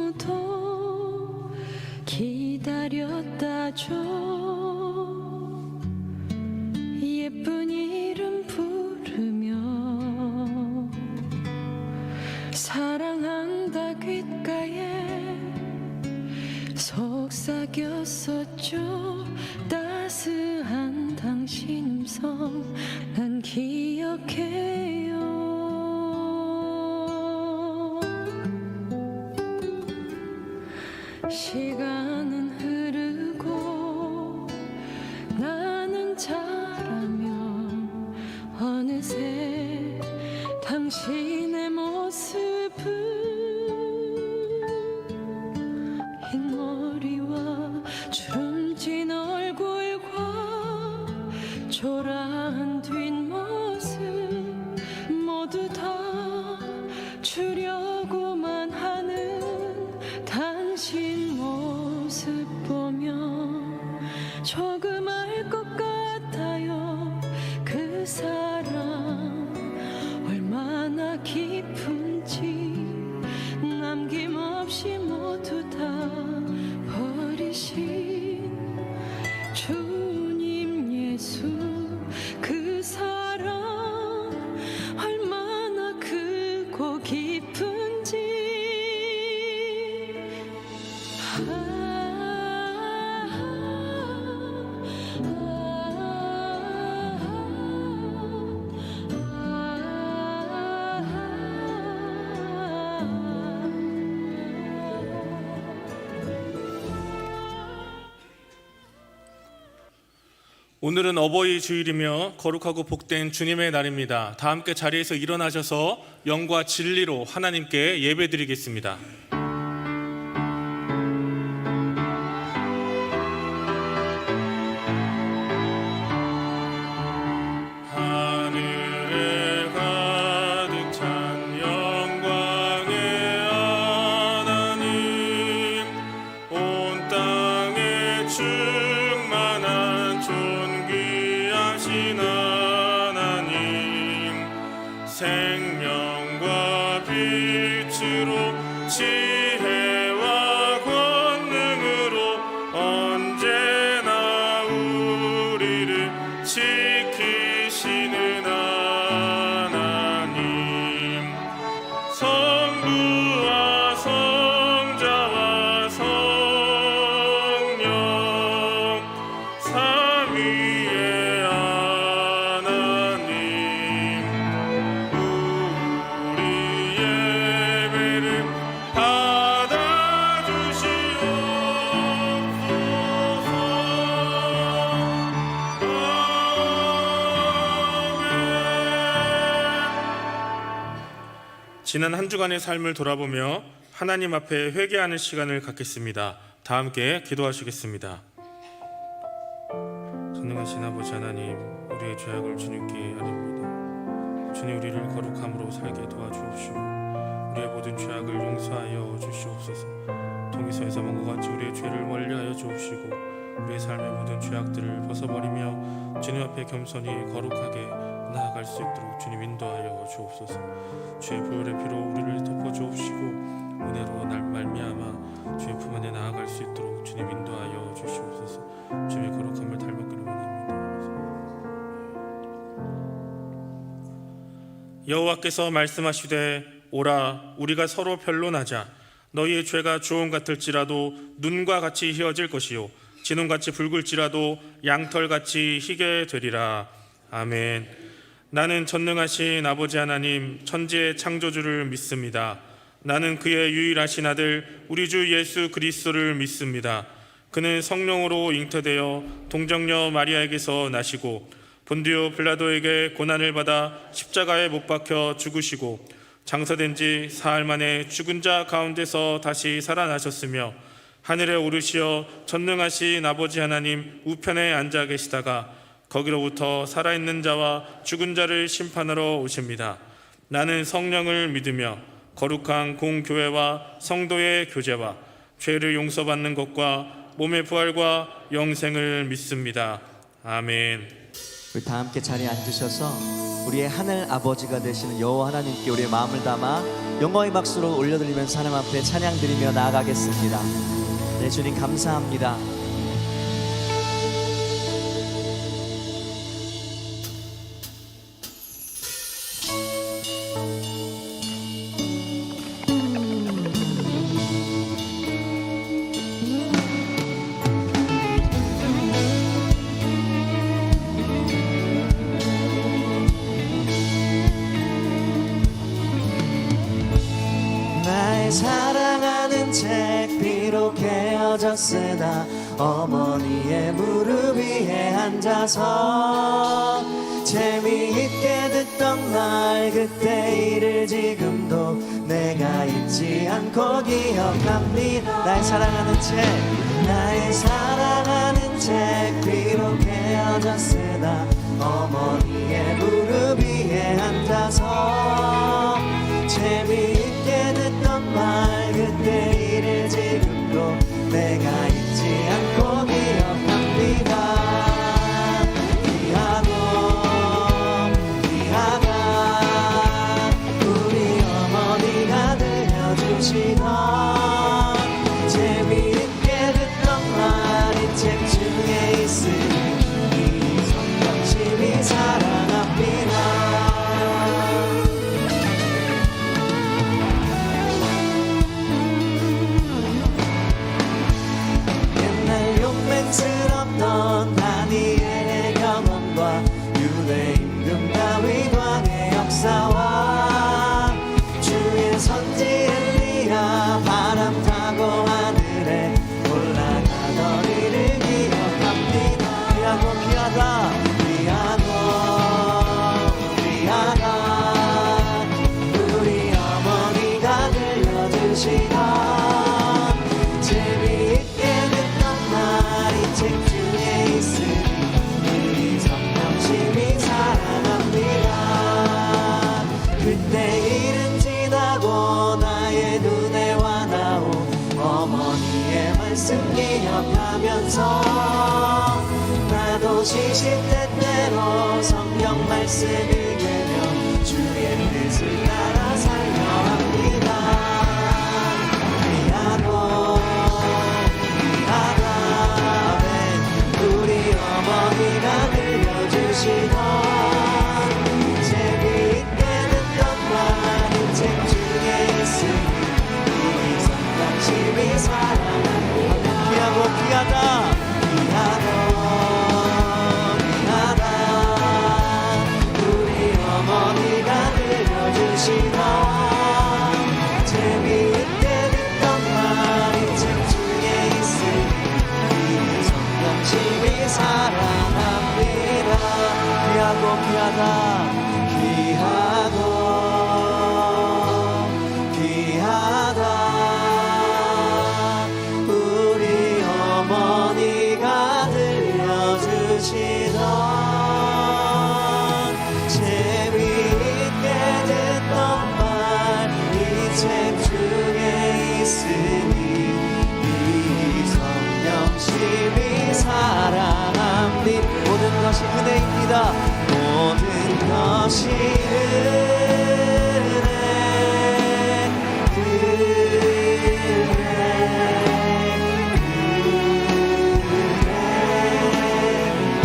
너무도 기다렸다죠. 예쁜 이름 부르며 사랑한다 귓가에 속삭였었죠. 따스한 당신 음성 난 기억해요. 시간은 흐르고 나는 자라면 어느새 당신의 모습은 흰머리와 주름진 얼굴과 초라한 뒷모습 모두 다 주려고만 하는 당신 모습 보며 조금 알 것 같아요. 그 사랑 얼마나 깊은지 남김없이 모두 다 버리신 주님 예수. 그 사랑 얼마나 크고 깊은지 오늘은 어버이 주일이며 거룩하고 복된 주님의 날입니다. 다 함께 자리에서 일어나셔서 영과 진리로 하나님께 예배드리겠습니다. 하늘에 가득 찬 영광의 하나님, 온 땅에 충만한 존귀하신 하나님, 생명과 빛으로 지혜와 권능으로 언제나 우리를 지키시는 하나님, 성부와 성자와 성령 삼위의 하나님, 우리 예배를 지난 한 주간의 삶을 돌아보며 하나님 앞에 회개하는 시간을 갖겠습니다. 다 함께 기도하시겠습니다. 전능하신 아버지 하나님, 우리의 죄악을 주님께 아뢰옵니다. 주님, 우리를 거룩함으로 살게 도와주옵시고 우리의 모든 죄악을 용서하여 주시옵소서. 통기서에서 본 것 같이 우리의 죄를 멀리하여 주옵시고 우리의 삶의 모든 죄악들을 벗어버리며 주님 앞에 겸손히 거룩하게 나아갈 수 있도록 주님 인도하여 주옵소서. 주의 보혈의 피로 우리를 덮어주옵시고 은혜로 날 말미암아 주의 품 안에 나아갈 수 있도록 주님 인도하여 주시옵소서. 주의 거룩함을 닮았기를 원합니다. 여호와께서 말씀하시되 오라, 우리가 서로 변론하자. 너희의 죄가 주홍 같을지라도 눈과 같이 희어질 것이요 진홍같이 붉을지라도 양털같이 희게 되리라. 아멘. 나는 전능하신 아버지 하나님, 천지의 창조주를 믿습니다. 나는 그의 유일하신 아들 우리 주 예수 그리스도를 믿습니다. 그는 성령으로 잉태되어 동정녀 마리아에게서 나시고 본디오 빌라도에게 고난을 받아 십자가에 못 박혀 죽으시고 장사된 지 사흘 만에 죽은 자 가운데서 다시 살아나셨으며 하늘에 오르시어 전능하신 아버지 하나님 우편에 앉아 계시다가 거기로부터 살아있는 자와 죽은 자를 심판하러 오십니다. 나는 성령을 믿으며 거룩한 공교회와 성도의 교제와 죄를 용서받는 것과 몸의 부활과 영생을 믿습니다. 아멘. 우리 다 함께 자리에 앉으셔서 우리의 하늘 아버지가 되시는 여호와 하나님께 우리의 마음을 담아 영광의 박수로 올려드리면서 하나님 앞에 찬양드리며 나아가겠습니다. 네, 주님 감사합니다. 나의 사랑하는 책 비록 헤어졌으나 어머니의 무릎 위에 앉아서 재미있게 듣던 날 그때 일을 지금도 내가 잊지 않고 기억합니다. 나의 사랑하는 책, 나의 사랑하는 책 비록 헤어졌으나 어머니의 무릎 위에 앉아서 재미있게 듣던 말 그때 일을 지금도 내가 잊지 않고 기억합니다. 귀하고 귀하다 우리 어머니가 들려주시던 재미있게 듣던 말이 책 중에 있으니 이 성경 심히 사랑합니다. 스럽던 다니엘의 경험과 유대 임금 다윗 왕의 역사와 주의 선지 엘리야 바람 타고 하늘에 올라가던 이를 기억합니다. 귀하고 귀하다 귀하고 귀하다 우리 어머니가 들려주시던 책 중에 있으니 우리 성령심이 사랑합니다. 그때 일은 지나고 나의 눈에 와나오 어머니의 말씀 기억하면서 나도 시시때때로 성경 말씀 읽으며 주의 뜻을 따라 살려 합니다. 귀하고 어머니가 들려주시던 재미있게 듣던 말이 책 중에 있으니 우리 성령심이 사랑합니다. 귀하고 귀하다 귀하고 귀하다 우리 어머니가 들려주시던 재미있게 듣던 말이 책 중에 있으니 심히 사랑합니다. 귀하고 귀하다 귀하고 귀하다 우리 어머니가 들려주시던 재미있게 듣던 말 이 책 중에 있으니 이 성령심이 사랑합니다. 모든 것이 은혜입니다. 모든 것이 은혜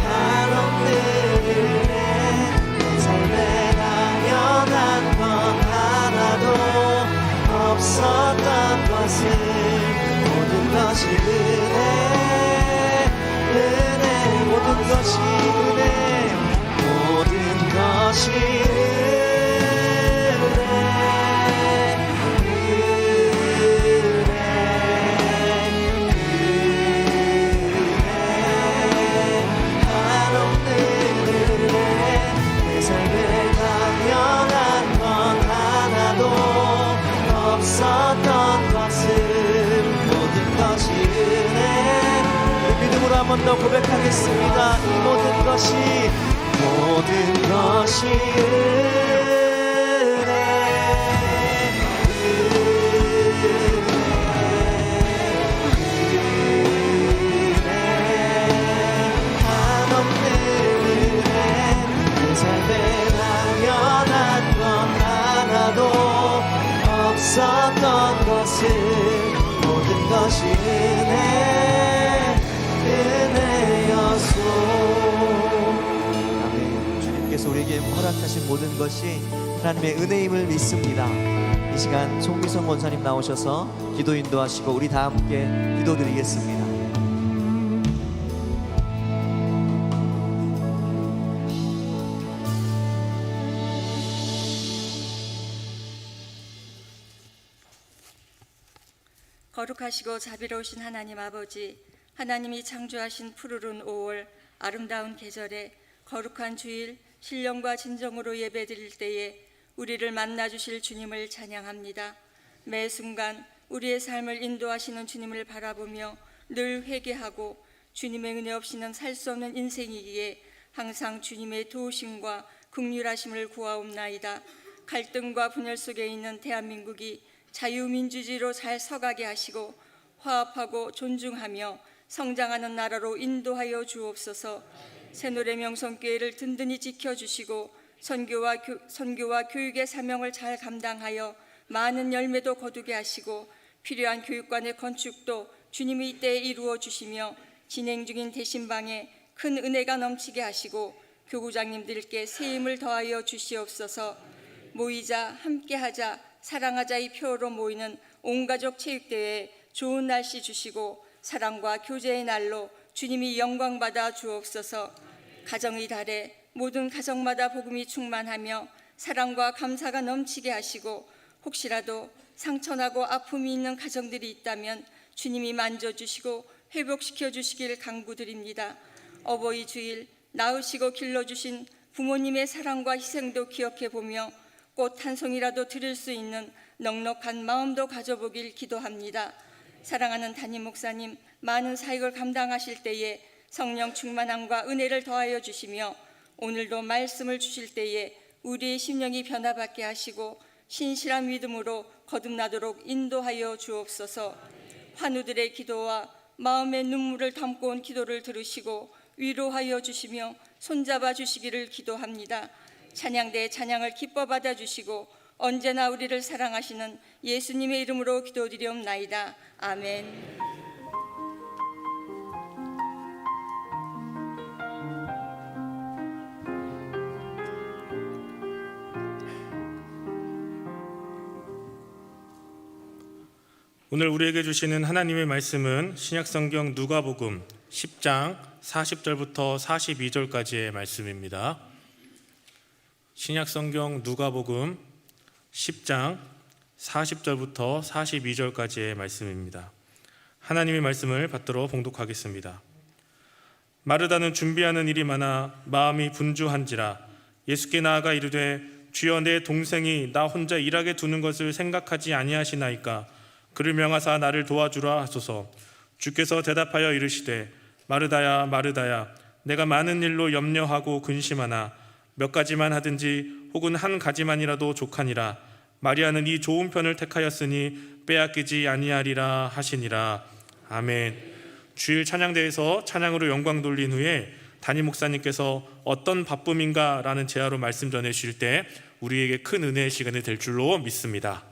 한없는 은혜 내 삶에 당연한 건 하나도 없었던 것을 모든 것이 은혜 모든 것이 은혜 모든 것이 한없는 은혜 내 삶에 당연한 건 하나도 없었던 것은 모든 것이 은혜 믿음으로 한 번 더 고백하겠습니다. 이 모든 것이 은혜 한없는 은혜 내 삶에 썼던 것은 모든 것이 은혜였소. 아멘. 주님께서 우리에게 허락하신 모든 것이 하나님의 은혜임을 믿습니다. 이 시간 송미성 권사님 나오셔서 기도 인도하시고 우리 다 함께 기도드리겠습니다. 거룩하시고 자비로우신 하나님 아버지, 하나님이 창조하신 푸르른 5월 아름다운 계절에 거룩한 주일 신령과 진정으로 예배드릴 때에 우리를 만나주실 주님을 찬양합니다. 매 순간 우리의 삶을 인도하시는 주님을 바라보며 늘 회개하고 주님의 은혜 없이는 살 수 없는 인생이기에 항상 주님의 도우심과 긍휼하심을 구하옵나이다. 갈등과 분열 속에 있는 대한민국이 자유민주주의로 잘 서가게 하시고 화합하고 존중하며 성장하는 나라로 인도하여 주옵소서. 새노래 명성교회를 든든히 지켜주시고 선교와 교육의 사명을 잘 감당하여 많은 열매도 거두게 하시고 필요한 교육관의 건축도 주님이 이때에 이루어 주시며 진행 중인 대신방에 큰 은혜가 넘치게 하시고 교구장님들께 새 힘을 더하여 주시옵소서. 모이자 함께하자 사랑하자의 표어로 모이는 온가족 체육대회에 좋은 날씨 주시고 사랑과 교제의 날로 주님이 영광받아 주옵소서. 가정의 달에 모든 가정마다 복음이 충만하며 사랑과 감사가 넘치게 하시고 혹시라도 상처나고 아픔이 있는 가정들이 있다면 주님이 만져주시고 회복시켜 주시길 간구드립니다. 어버이 주일 낳으시고 길러주신 부모님의 사랑과 희생도 기억해보며 꽃 한 송이라도 드릴 수 있는 넉넉한 마음도 가져보길 기도합니다. 사랑하는 담임 목사님, 많은 사역을 감당하실 때에 성령 충만함과 은혜를 더하여 주시며 오늘도 말씀을 주실 때에 우리의 심령이 변화받게 하시고 신실한 믿음으로 거듭나도록 인도하여 주옵소서. 환우들의 기도와 마음의 눈물을 담고 온 기도를 들으시고 위로하여 주시며 손잡아 주시기를 기도합니다. 찬양대의 찬양을 기뻐 받아주시고 언제나 우리를 사랑하시는 예수님의 이름으로 기도드리옵나이다. 아멘. 오늘 우리에게 주시는 하나님의 말씀은 신약성경 누가복음 10장 40절부터 42절까지의 말씀입니다. 신약성경 누가복음 10장 40절부터 42절까지의 말씀입니다. 하나님의 말씀을 받들어 봉독하겠습니다. 마르다는 준비하는 일이 많아 마음이 분주한지라 예수께 나아가 이르되 주여, 내 동생이 나 혼자 일하게 두는 것을 생각하지 아니하시나이까? 그를 명하사 나를 도와주라 하소서. 주께서 대답하여 이르시되 마르다야 마르다야, 내가 많은 일로 염려하고 근심하나 몇 가지만 하든지 혹은 한 가지만이라도 족하니라. 마리아는 이 좋은 편을 택하였으니 빼앗기지 아니하리라 하시니라. 아멘. 주일 찬양대에서 찬양으로 영광 돌린 후에 담임 목사님께서 어떤 바쁨인가 라는 제화로 말씀 전해 주실 때 우리에게 큰 은혜의 시간이 될 줄로 믿습니다.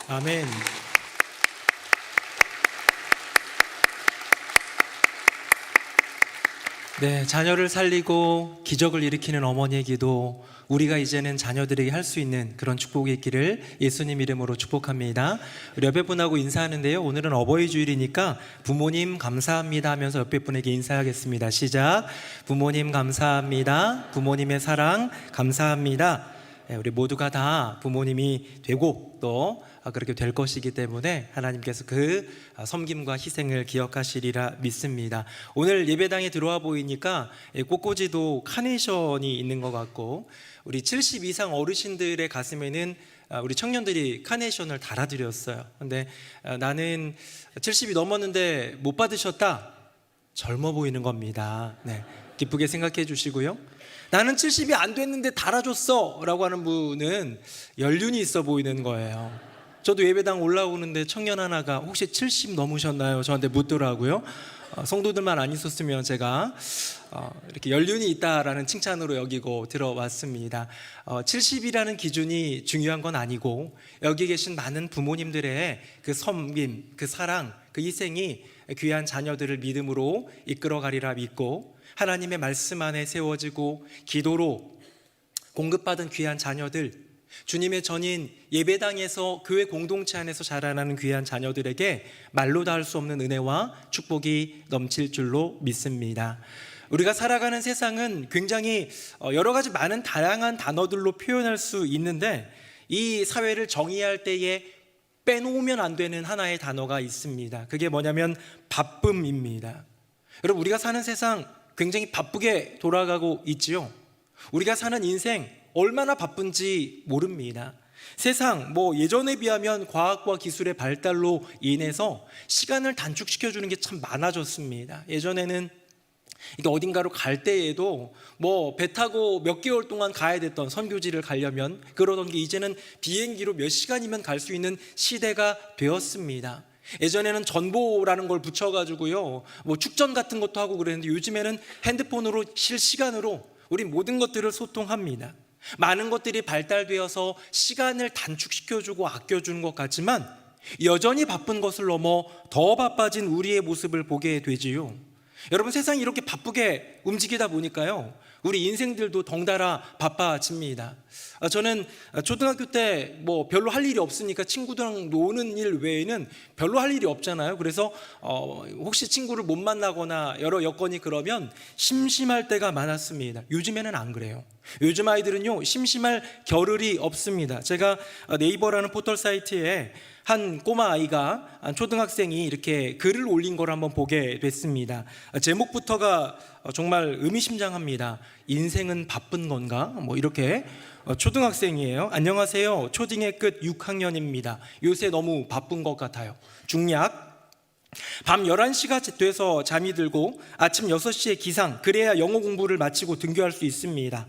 아멘. 네, 자녀를 살리고 기적을 일으키는 어머니의 기도, 우리가 이제는 자녀들에게 할 수 있는 그런 축복이 있기를 예수님 이름으로 축복합니다. 우리 옆에 분하고 인사하는데요, 오늘은 어버이 주일이니까 부모님 감사합니다 하면서 옆에 분에게 인사하겠습니다. 시작. 부모님 감사합니다. 부모님의 사랑 감사합니다. 네, 우리 모두가 다 부모님이 되고 또 그렇게 될 것이기 때문에 하나님께서 그 섬김과 희생을 기억하시리라 믿습니다. 오늘 예배당에 들어와 보이니까 꽃꽂이도 카네이션이 있는 것 같고, 우리 70 이상 어르신들의 가슴에는 우리 청년들이 카네이션을 달아드렸어요. 근데 나는 70이 넘었는데 못 받으셨다? 젊어 보이는 겁니다. 네, 기쁘게 생각해 주시고요. 나는 70이 안 됐는데 달아줬어 라고 하는 분은 연륜이 있어 보이는 거예요. 저도 예배당 올라오는데 청년 하나가 혹시 70 넘으셨나요? 저한테 묻더라고요. 성도들만 안 있었으면 제가 이렇게 연륜이 있다라는 칭찬으로 여기고 들어왔습니다. 70이라는 기준이 중요한 건 아니고, 여기 계신 많은 부모님들의 그 섬김, 그 사랑, 그 희생이 귀한 자녀들을 믿음으로 이끌어가리라 믿고, 하나님의 말씀 안에 세워지고 기도로 공급받은 귀한 자녀들, 주님의 전인 예배당에서 교회 공동체 안에서 자라나는 귀한 자녀들에게 말로 다 할 수 없는 은혜와 축복이 넘칠 줄로 믿습니다. 우리가 살아가는 세상은 굉장히 여러 가지 많은 다양한 단어들로 표현할 수 있는데, 이 사회를 정의할 때에 빼놓으면 안 되는 하나의 단어가 있습니다. 그게 뭐냐면 바쁨입니다. 여러분, 우리가 사는 세상 굉장히 바쁘게 돌아가고 있지요. 우리가 사는 인생 얼마나 바쁜지 모릅니다. 세상 예전에 비하면 과학과 기술의 발달로 인해서 시간을 단축시켜주는 게 참 많아졌습니다. 예전에는 이게 어딘가로 갈 때에도 배 타고 몇 개월 동안 가야 됐던, 선교지를 가려면 그러던 게 이제는 비행기로 몇 시간이면 갈 수 있는 시대가 되었습니다. 예전에는 전보라는 걸 붙여가지고요, 축전 같은 것도 하고 그랬는데, 요즘에는 핸드폰으로 실시간으로 우리 모든 것들을 소통합니다. 많은 것들이 발달되어서 시간을 단축시켜주고 아껴주는 것 같지만, 여전히 바쁜 것을 넘어 더 바빠진 우리의 모습을 보게 되지요. 여러분, 세상이 이렇게 바쁘게 움직이다 보니까요, 우리 인생들도 덩달아 바빠집니다. 저는 초등학교 때 별로 할 일이 없으니까 친구들랑 노는 일 외에는 별로 할 일이 없잖아요. 그래서 혹시 친구를 못 만나거나 여러 여건이 그러면 심심할 때가 많았습니다. 요즘에는 안 그래요. 요즘 아이들은요, 심심할 겨를이 없습니다. 제가 네이버라는 포털 사이트에 한 꼬마 아이가, 한 초등학생이 이렇게 글을 올린 걸 한번 보게 됐습니다. 제목부터가 정말 의미심장합니다. 인생은 바쁜 건가? 이렇게. 초등학생이에요. 안녕하세요. 초딩의 끝 6학년입니다. 요새 너무 바쁜 것 같아요. 중략. 밤 11시가 돼서 잠이 들고 아침 6시에 기상, 그래야 영어 공부를 마치고 등교할 수 있습니다.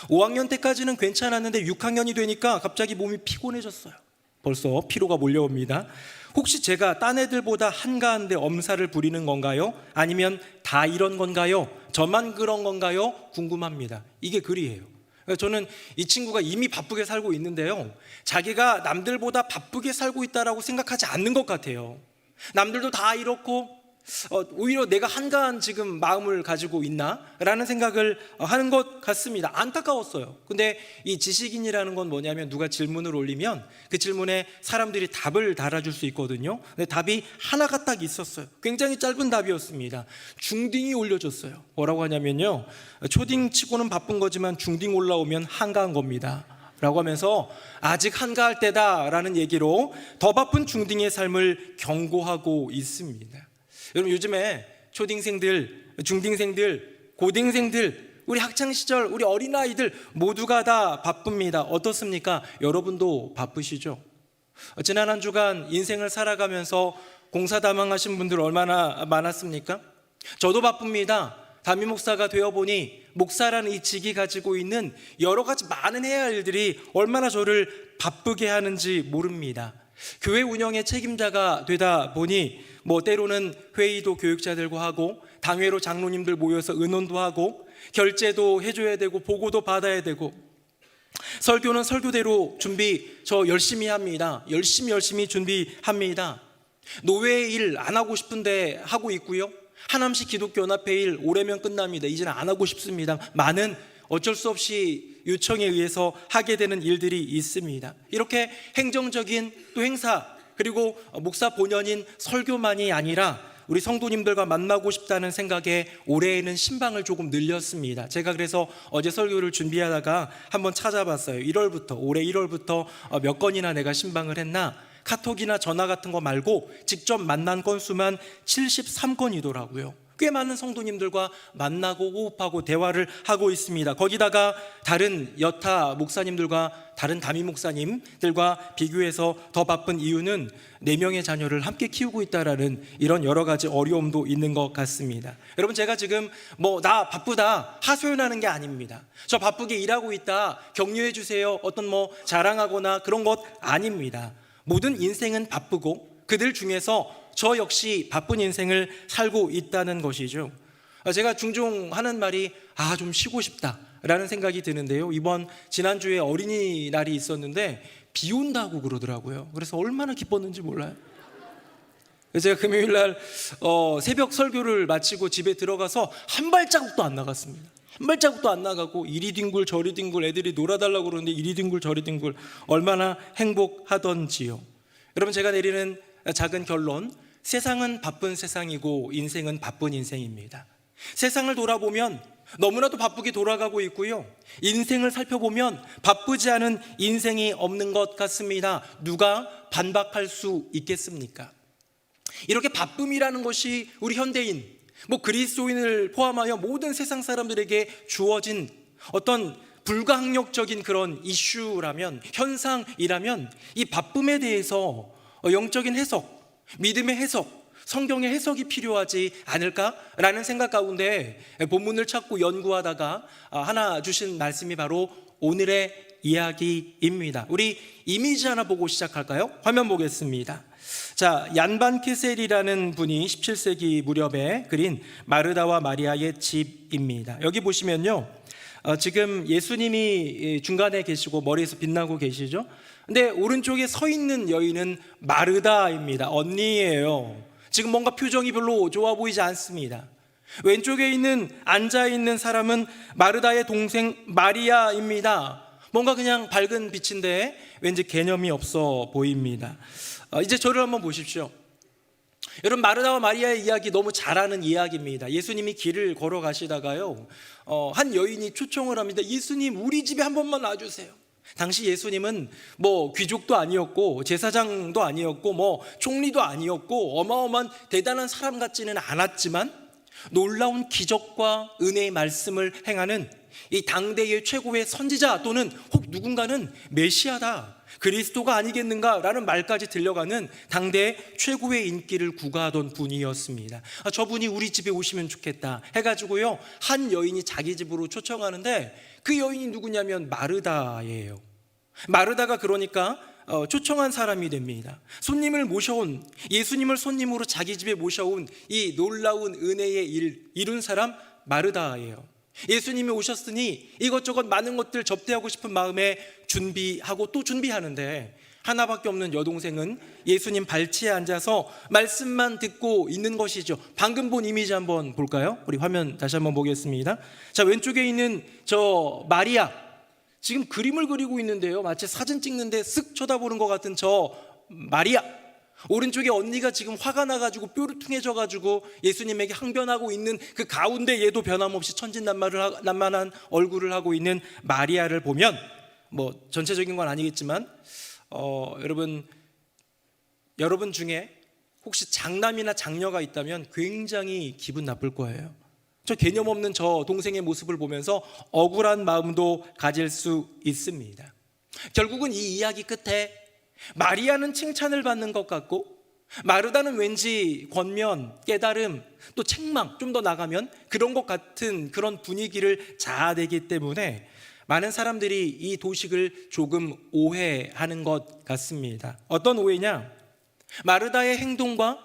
5학년 때까지는 괜찮았는데 6학년이 되니까 갑자기 몸이 피곤해졌어요. 벌써 피로가 몰려옵니다. 혹시 제가 딴 애들보다 한가한데 엄살을 부리는 건가요? 아니면 다 이런 건가요? 저만 그런 건가요? 궁금합니다. 이게 글이에요. 저는 이 친구가 이미 바쁘게 살고 있는데요, 자기가 남들보다 바쁘게 살고 있다라고 생각하지 않는 것 같아요. 남들도 다 이렇고 오히려 내가 한가한 지금 마음을 가지고 있나? 라는 생각을 하는 것 같습니다. 안타까웠어요. 근데 이 지식인이라는 건 뭐냐면, 누가 질문을 올리면 그 질문에 사람들이 답을 달아줄 수 있거든요. 근데 답이 하나가 딱 있었어요. 굉장히 짧은 답이었습니다. 중딩이 올려줬어요. 뭐라고 하냐면요, 초딩 치고는 바쁜 거지만 중딩 올라오면 한가한 겁니다 라고 하면서 아직 한가할 때다 라는 얘기로 더 바쁜 중딩의 삶을 경고하고 있습니다. 여러분, 요즘에 초딩생들, 중딩생들, 고딩생들, 우리 학창시절, 우리 어린아이들 모두가 다 바쁩니다. 어떻습니까? 여러분도 바쁘시죠? 지난 한 주간 인생을 살아가면서 공사다망하신 분들 얼마나 많았습니까? 저도 바쁩니다. 담임 목사가 되어보니 목사라는 이 직이 가지고 있는 여러 가지 많은 해야 할 일들이 얼마나 저를 바쁘게 하는지 모릅니다. 교회 운영의 책임자가 되다 보니 때로는 회의도 교육자들과 하고, 당회로 장로님들 모여서 의논도 하고, 결제도 해줘야 되고, 보고도 받아야 되고, 설교는 설교대로 저 열심히 합니다. 열심히 준비합니다. 노회 일 안 하고 싶은데 하고 있고요. 하남시 기독교 연합회 일 올해면 끝납니다. 이제는 안 하고 싶습니다. 많은 어쩔 수 없이 요청에 의해서 하게 되는 일들이 있습니다. 이렇게 행정적인 또 행사, 그리고 목사 본연인 설교만이 아니라 우리 성도님들과 만나고 싶다는 생각에 올해에는 신방을 조금 늘렸습니다. 제가 그래서 어제 설교를 준비하다가 한번 찾아봤어요. 올해 1월부터 몇 건이나 내가 신방을 했나? 카톡이나 전화 같은 거 말고 직접 만난 건수만 73건이더라고요. 꽤 많은 성도님들과 만나고 호흡하고 대화를 하고 있습니다. 거기다가 다른 여타 목사님들과 다른 담임 목사님들과 비교해서 더 바쁜 이유는 4명의 자녀를 함께 키우고 있다라는 이런 여러 가지 어려움도 있는 것 같습니다. 여러분, 제가 지금 나 바쁘다 하소연하는 게 아닙니다. 저 바쁘게 일하고 있다 격려해 주세요, 어떤 자랑하거나 그런 것 아닙니다. 모든 인생은 바쁘고 그들 중에서 저 역시 바쁜 인생을 살고 있다는 것이죠. 제가 종종 하는 말이 좀 쉬고 싶다라는 생각이 드는데요. 지난주에 어린이날이 있었는데 비 온다고 그러더라고요. 그래서 얼마나 기뻤는지 몰라요. 제가 금요일날 새벽 설교를 마치고 집에 들어가서 한 발자국도 안 나갔습니다. 한 발자국도 안 나가고 이리 뒹굴 저리 뒹굴 애들이 놀아달라고 그러는데 이리 뒹굴 저리 뒹굴 얼마나 행복하던지요. 여러분, 제가 내리는 작은 결론, 세상은 바쁜 세상이고 인생은 바쁜 인생입니다. 세상을 돌아보면 너무나도 바쁘게 돌아가고 있고요. 인생을 살펴보면 바쁘지 않은 인생이 없는 것 같습니다. 누가 반박할 수 있겠습니까? 이렇게 바쁨이라는 것이 우리 현대인, 그리스도인을 포함하여 모든 세상 사람들에게 주어진 어떤 불가항력적인 그런 이슈라면, 현상이라면 이 바쁨에 대해서 영적인 해석, 믿음의 해석, 성경의 해석이 필요하지 않을까라는 생각 가운데 본문을 찾고 연구하다가 하나 주신 말씀이 바로 오늘의 이야기입니다. 우리 이미지 하나 보고 시작할까요? 화면 보겠습니다. 자, 얀반 케셀이라는 분이 17세기 무렵에 그린 마르다와 마리아의 집입니다. 여기 보시면요, 지금 예수님이 중간에 계시고 머리에서 빛나고 계시죠? 근데 오른쪽에 서 있는 여인은 마르다입니다. 언니예요. 지금 뭔가 표정이 별로 좋아 보이지 않습니다. 왼쪽에 앉아 있는 사람은 마르다의 동생 마리아입니다. 뭔가 그냥 밝은 빛인데 왠지 개념이 없어 보입니다. 이제 저를 한번 보십시오. 여러분, 마르다와 마리아의 이야기 너무 잘 아는 이야기입니다. 예수님이 길을 걸어가시다가요, 한 여인이 초청을 합니다. 예수님, 우리 집에 한 번만 와주세요. 당시 예수님은 귀족도 아니었고 제사장도 아니었고 총리도 아니었고 어마어마한 대단한 사람 같지는 않았지만 놀라운 기적과 은혜의 말씀을 행하는 이 당대의 최고의 선지자 또는 혹 누군가는 메시아다, 그리스도가 아니겠는가라는 말까지 들려가는 당대의 최고의 인기를 구가하던 분이었습니다. 저분이 우리 집에 오시면 좋겠다 해가지고요, 한 여인이 자기 집으로 초청하는데 그 여인이 누구냐면 마르다예요. 마르다가 그러니까 초청한 사람이 됩니다. 예수님을 손님으로 자기 집에 모셔온 이 놀라운 은혜의 일 이룬 사람 마르다예요. 예수님이 오셨으니 이것저것 많은 것들 접대하고 싶은 마음에 준비하고 또 준비하는데 하나밖에 없는 여동생은 예수님 발치에 앉아서 말씀만 듣고 있는 것이죠. 방금 본 이미지 한번 볼까요? 우리 화면 다시 한번 보겠습니다. 자, 왼쪽에 있는 저 마리아, 지금 그림을 그리고 있는데요, 마치 사진 찍는데 쓱 쳐다보는 것 같은 저 마리아. 오른쪽에 언니가 지금 화가 나가지고 뾰루퉁해져가지고 예수님에게 항변하고 있는 그 가운데 얘도 변함없이 천진난만한 얼굴을 하고 있는 마리아를 보면 전체적인 건 아니겠지만 여러분 중에 혹시 장남이나 장녀가 있다면 굉장히 기분 나쁠 거예요. 저 개념 없는 저 동생의 모습을 보면서 억울한 마음도 가질 수 있습니다. 결국은 이 이야기 끝에 마리아는 칭찬을 받는 것 같고 마르다는 왠지 권면, 깨달음, 또 책망, 좀 더 나가면 그런 것 같은 그런 분위기를 자아내기 때문에 많은 사람들이 이 도식을 조금 오해하는 것 같습니다. 어떤 오해냐? 마르다의 행동과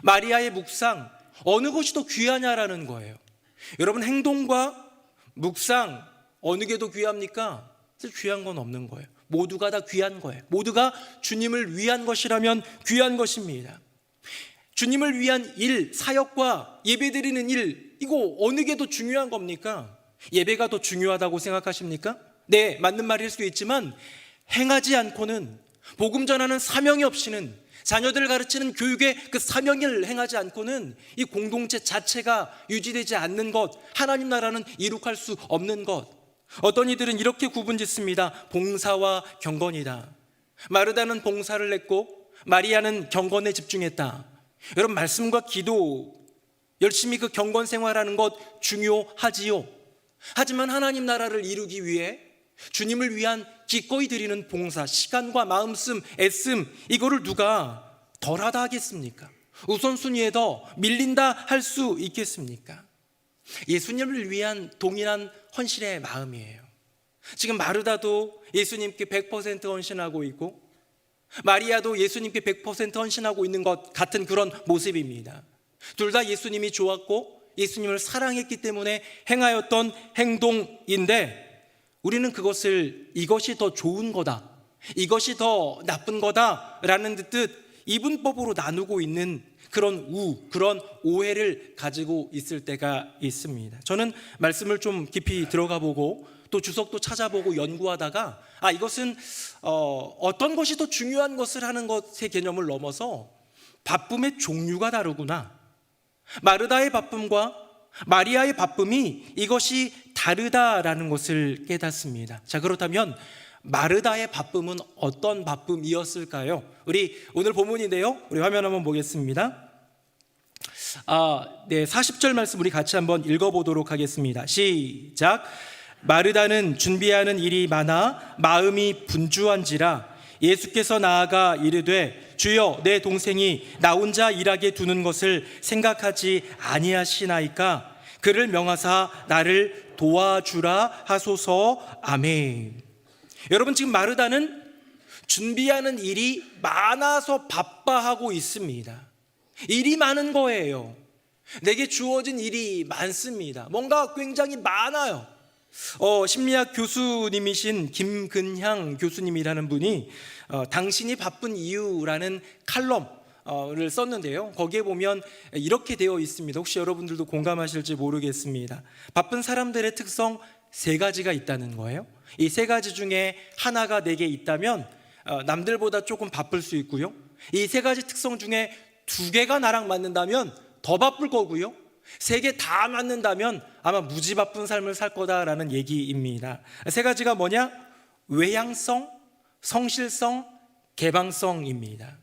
마리아의 묵상, 어느 것이 더 귀하냐라는 거예요. 여러분, 행동과 묵상 어느 게 더 귀합니까? 귀한 건 없는 거예요. 모두가 다 귀한 거예요. 모두가 주님을 위한 것이라면 귀한 것입니다. 주님을 위한 일, 사역과 예배드리는 일, 이거 어느 게 더 중요한 겁니까? 예배가 더 중요하다고 생각하십니까? 네, 맞는 말일 수 있지만 행하지 않고는, 복음 전하는 사명이 없이는, 자녀들을 가르치는 교육의 그 사명을 행하지 않고는 이 공동체 자체가 유지되지 않는 것, 하나님 나라는 이룩할 수 없는 것. 어떤 이들은 이렇게 구분짓습니다. 봉사와 경건이다. 마르다는 봉사를 했고 마리아는 경건에 집중했다. 여러분, 말씀과 기도, 열심히 그 경건 생활하는 것 중요하지요. 하지만 하나님 나라를 이루기 위해 주님을 위한 기꺼이 드리는 봉사, 시간과 마음씀, 애씀, 이거를 누가 덜하다 하겠습니까? 우선순위에 더 밀린다 할 수 있겠습니까? 예수님을 위한 동일한 헌신의 마음이에요. 지금 마르다도 예수님께 100% 헌신하고 있고 마리아도 예수님께 100% 헌신하고 있는 것 같은 그런 모습입니다. 둘 다 예수님이 좋았고 예수님을 사랑했기 때문에 행하였던 행동인데, 우리는 그것을 이것이 더 좋은 거다, 이것이 더 나쁜 거다라는 듯 이분법으로 나누고 있는 그런 오해를 가지고 있을 때가 있습니다. 저는 말씀을 좀 깊이 들어가 보고 또 주석도 찾아보고 연구하다가 이것은 어떤 것이 더 중요한 것을 하는 것의 개념을 넘어서 바쁨의 종류가 다르구나, 마르다의 바쁨과 마리아의 바쁨이 이것이 다르다라는 것을 깨닫습니다. 자, 그렇다면 마르다의 바쁨은 어떤 바쁨이었을까요? 우리 오늘 본문인데요, 우리 화면 한번 보겠습니다. 40절 말씀 우리 같이 한번 읽어보도록 하겠습니다. 시작. 마르다는 준비하는 일이 많아 마음이 분주한지라 예수께서 나아가 이르되 주여, 내 동생이 나 혼자 일하게 두는 것을 생각하지 아니하시나이까? 그를 명하사 나를 도와주라 하소서. 아멘. 여러분, 지금 마르다는 준비하는 일이 많아서 바빠하고 있습니다. 일이 많은 거예요. 내게 주어진 일이 많습니다. 뭔가 굉장히 많아요. 심리학 교수님이신 김근향 교수님이라는 분이 당신이 바쁜 이유라는 칼럼을 썼는데요, 거기에 보면 이렇게 되어 있습니다. 혹시 여러분들도 공감하실지 모르겠습니다. 바쁜 사람들의 특성 3가지가 있다는 거예요. 이 3가지 중에 하나가 내게 있다면 남들보다 조금 바쁠 수 있고요, 이 3가지 특성 중에 2개가 나랑 맞는다면 더 바쁠 거고요, 3개 다 맞는다면 아마 무지 바쁜 삶을 살 거다라는 얘기입니다. 3가지가 뭐냐? 외향성, 성실성, 개방성입니다.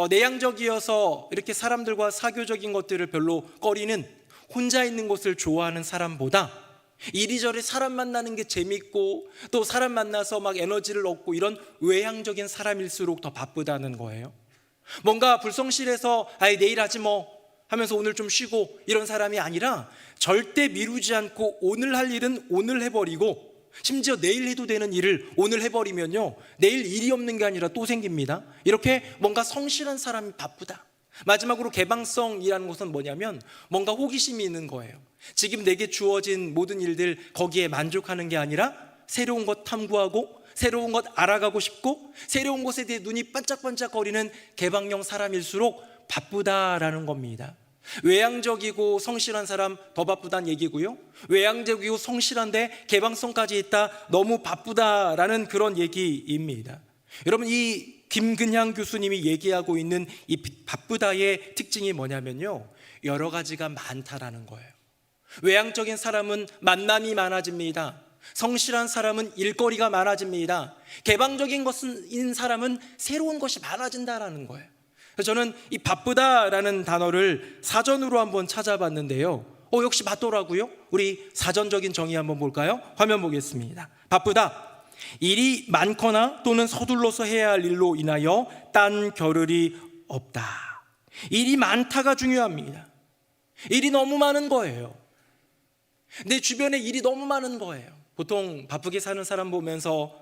내향적이어서 이렇게 사람들과 사교적인 것들을 별로 꺼리는, 혼자 있는 것을 좋아하는 사람보다 이리저리 사람 만나는 게 재밌고 또 사람 만나서 막 에너지를 얻고 이런 외향적인 사람일수록 더 바쁘다는 거예요. 뭔가 불성실해서 내일 하지 뭐 하면서 오늘 좀 쉬고 이런 사람이 아니라 절대 미루지 않고 오늘 할 일은 오늘 해버리고, 심지어 내일 해도 되는 일을 오늘 해버리면요, 내일 일이 없는 게 아니라 또 생깁니다. 이렇게 뭔가 성실한 사람이 바쁘다. 마지막으로 개방성이라는 것은 뭐냐면 뭔가 호기심이 있는 거예요. 지금 내게 주어진 모든 일들 거기에 만족하는 게 아니라 새로운 것 탐구하고 새로운 것 알아가고 싶고 새로운 것에 대해 눈이 반짝반짝거리는 개방형 사람일수록 바쁘다라는 겁니다. 외향적이고 성실한 사람 더 바쁘다는 얘기고요, 외향적이고 성실한데 개방성까지 있다, 너무 바쁘다라는 그런 얘기입니다. 여러분, 이 김근향 교수님이 얘기하고 있는 이 바쁘다의 특징이 뭐냐면요, 여러 가지가 많다라는 거예요. 외향적인 사람은 만남이 많아집니다. 성실한 사람은 일거리가 많아집니다. 개방적인 것인 사람은 새로운 것이 많아진다라는 거예요. 그래서 저는 이 바쁘다라는 단어를 사전으로 한번 찾아봤는데요, 역시 맞더라고요. 우리 사전적인 정의 한번 볼까요? 화면 보겠습니다. 바쁘다, 일이 많거나 또는 서둘러서 해야 할 일로 인하여 딴 겨를이 없다. 일이 많다가 중요합니다. 일이 너무 많은 거예요. 내 주변에 일이 너무 많은 거예요. 보통 바쁘게 사는 사람 보면서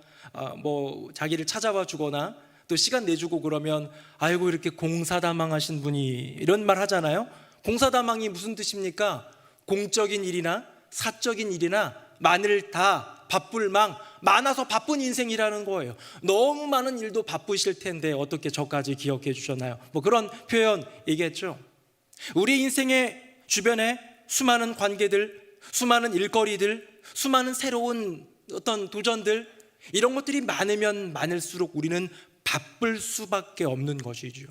자기를 찾아와 주거나 또 시간 내주고 그러면 아이고 이렇게 공사다망 하신 분이, 이런 말 하잖아요. 공사다망이 무슨 뜻입니까? 공적인 일이나 사적인 일이나 마늘 다 바쁠망, 많아서 바쁜 인생이라는 거예요. 너무 많은 일도 바쁘실 텐데 어떻게 저까지 기억해 주셨나요? 뭐 그런 표현이겠죠. 우리 인생의 주변에 수많은 관계들, 수많은 일거리들, 수많은 새로운 어떤 도전들, 이런 것들이 많으면 많을수록 우리는 바쁠 수밖에 없는 것이죠.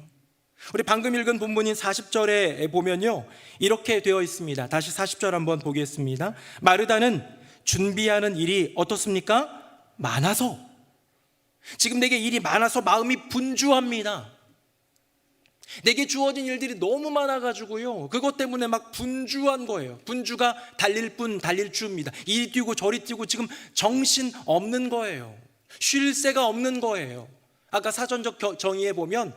우리 방금 읽은 본문인 40절에 보면요, 이렇게 되어 있습니다. 다시 40절 한번 보겠습니다. 마르다는 준비하는 일이 어떻습니까? 많아서. 지금 내게 일이 많아서 마음이 분주합니다. 내게 주어진 일들이 너무 많아가지고요, 그것 때문에 막 분주한 거예요. 분주가 달릴 뿐 달릴 주입니다. 이리 뛰고 저리 뛰고 지금 정신 없는 거예요. 쉴 새가 없는 거예요. 아까 사전적 정의에 보면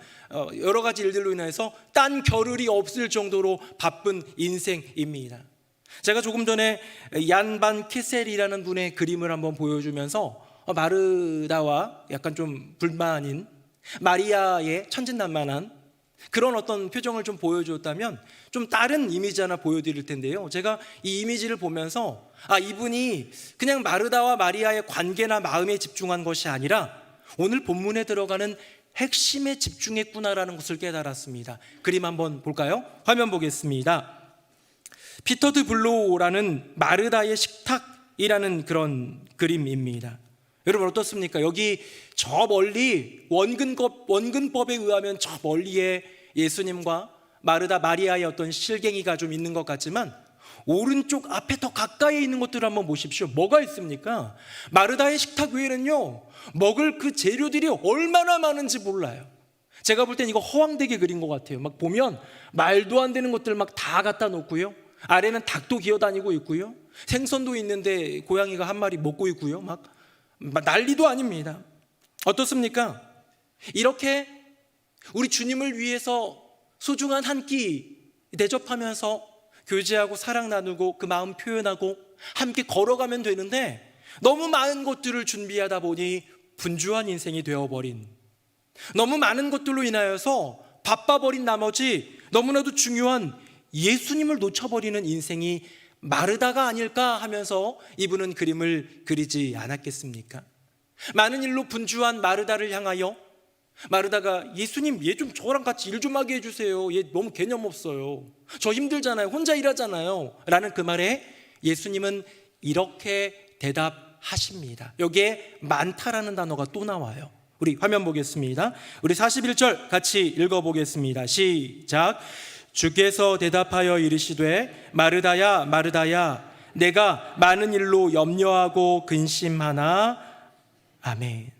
여러 가지 일들로 인해서 딴 겨를이 없을 정도로 바쁜 인생입니다. 제가 조금 전에 얀반 키셀이라는 분의 그림을 한번 보여주면서 마르다와 약간 좀 불만인 마리아의 천진난만한 그런 어떤 표정을 좀 보여줬다면 좀 다른 이미지 하나 보여드릴 텐데요. 제가 이 이미지를 보면서 이분이 그냥 마르다와 마리아의 관계나 마음에 집중한 것이 아니라 오늘 본문에 들어가는 핵심에 집중했구나라는 것을 깨달았습니다. 그림 한번 볼까요? 화면 보겠습니다. 피터 드 블로우라는 마르다의 식탁이라는 그런 그림입니다. 여러분 어떻습니까? 여기 저 멀리 원근법에 의하면 저 멀리에 예수님과 마르다 마리아의 어떤 실갱이가 좀 있는 것 같지만 오른쪽 앞에 더 가까이에 있는 것들을 한번 보십시오. 뭐가 있습니까? 마르다의 식탁 위에는요, 먹을 그 재료들이 얼마나 많은지 몰라요. 제가 볼 땐 이거 허황되게 그린 것 같아요. 막 보면 말도 안 되는 것들 막 다 갖다 놓고요, 아래는 닭도 기어다니고 있고요, 생선도 있는데 고양이가 한 마리 먹고 있고요, 막 난리도 아닙니다. 어떻습니까? 이렇게 우리 주님을 위해서 소중한 한 끼 대접하면서 교제하고 사랑 나누고 그 마음 표현하고 함께 걸어가면 되는데 너무 많은 것들을 준비하다 보니 분주한 인생이 되어버린, 너무 많은 것들로 인하여서 바빠버린 나머지 너무나도 중요한 예수님을 놓쳐버리는 인생이 마르다가 아닐까 하면서 이분은 그림을 그리지 않았겠습니까? 많은 일로 분주한 마르다를 향하여 마르다가 예수님, 얘 좀 저랑 같이 일 좀 하게 해주세요. 얘 너무 개념 없어요. 저 힘들잖아요. 혼자 일하잖아요. 라는 그 말에 예수님은 이렇게 대답하십니다. 여기에 많다라는 단어가 또 나와요. 우리 화면 보겠습니다. 우리 41절 같이 읽어보겠습니다. 시작. 주께서 대답하여 이르시되 마르다야 마르다야, 내가 많은 일로 염려하고 근심하나. 아멘.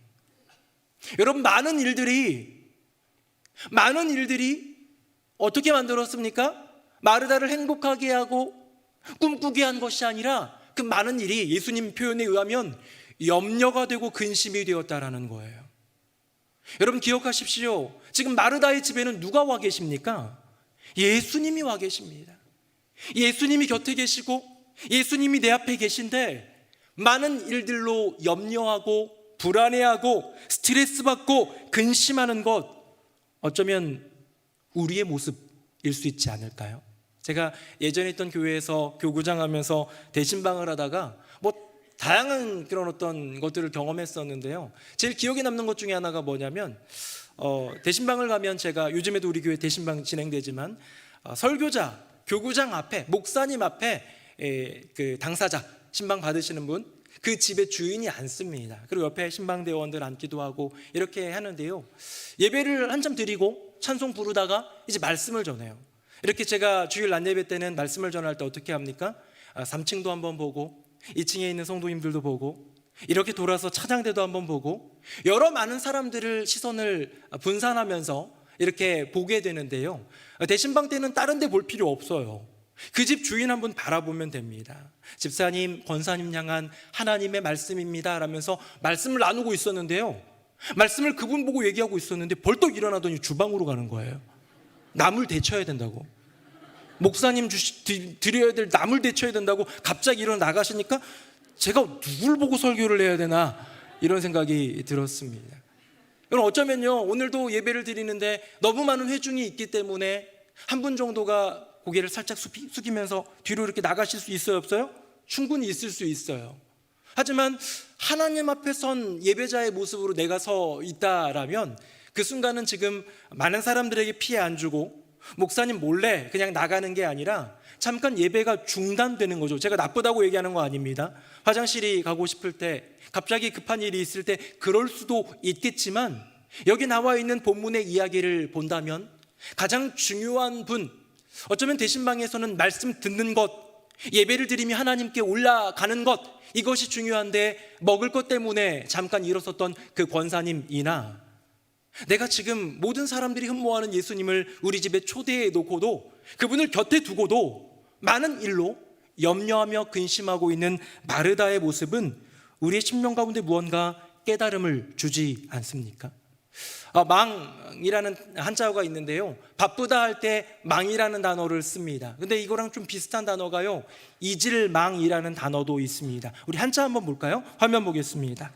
여러분, 많은 일들이 어떻게 만들었습니까? 마르다를 행복하게 하고 꿈꾸게 한 것이 아니라 그 많은 일이 예수님 표현에 의하면 염려가 되고 근심이 되었다라는 거예요. 여러분 기억하십시오. 지금 마르다의 집에는 누가 와 계십니까? 예수님이 와 계십니다. 예수님이 곁에 계시고 예수님이 내 앞에 계신데 많은 일들로 염려하고 불안해하고 스트레스 받고 근심하는 것, 어쩌면 우리의 모습일 수 있지 않을까요? 제가 예전에 있던 교회에서 교구장 하면서 대신방을 하다가 다양한 그런 어떤 것들을 경험했었는데요, 제일 기억에 남는 것 중에 하나가 뭐냐면 대신방을 가면, 제가 요즘에도 우리 교회 대신방 진행되지만 설교자, 교구장 앞에, 목사님 앞에 그 당사자, 신방 받으시는 분, 그 집의 주인이 앉습니다. 그리고 옆에 신방대원들 앉기도 하고 이렇게 하는데요, 예배를 한참 드리고 찬송 부르다가 이제 말씀을 전해요. 이렇게 제가 주일 낮예배 때는 말씀을 전할 때 어떻게 합니까? 3층도 한번 보고 2층에 있는 성도님들도 보고 이렇게 돌아서 차장대도 한번 보고 여러 많은 사람들을 시선을 분산하면서 이렇게 보게 되는데요, 대신방 때는 다른 데 볼 필요 없어요. 그 집 주인 한번 바라보면 됩니다. 집사님, 권사님 향한 하나님의 말씀입니다 라면서 말씀을 나누고 있었는데요, 말씀을 그분 보고 얘기하고 있었는데 벌떡 일어나더니 주방으로 가는 거예요. 남을 데쳐야 된다고, 목사님 드려야 될 남을 데쳐야 된다고 갑자기 일어나 나가시니까 제가 누굴 보고 설교를 해야 되나 이런 생각이 들었습니다. 여러분 어쩌면요, 오늘도 예배를 드리는데 너무 많은 회중이 있기 때문에 한 분 정도가 고개를 살짝 숙이면서 뒤로 이렇게 나가실 수 있어요, 없어요? 충분히 있을 수 있어요. 하지만 하나님 앞에 선 예배자의 모습으로 내가 서 있다라면 그 순간은 지금 많은 사람들에게 피해 안 주고 목사님 몰래 그냥 나가는 게 아니라 잠깐 예배가 중단되는 거죠. 제가 나쁘다고 얘기하는 거 아닙니다. 화장실이 가고 싶을 때, 갑자기 급한 일이 있을 때 그럴 수도 있겠지만, 여기 나와 있는 본문의 이야기를 본다면 가장 중요한 분, 어쩌면 대신방에서는 말씀 듣는 것, 예배를 드리며 하나님께 올라가는 것, 이것이 중요한데 먹을 것 때문에 잠깐 일어섰던 그 권사님이나, 내가 지금 모든 사람들이 흠모하는 예수님을 우리 집에 초대해 놓고도, 그분을 곁에 두고도 많은 일로 염려하며 근심하고 있는 마르다의 모습은 우리의 심령 가운데 무언가 깨달음을 주지 않습니까? 망이라는 한자어가 있는데요, 바쁘다 할 때 망이라는 단어를 씁니다. 근데 이거랑 좀 비슷한 단어가요, 이질망이라는 단어도 있습니다. 우리 한자 한번 볼까요? 화면 보겠습니다.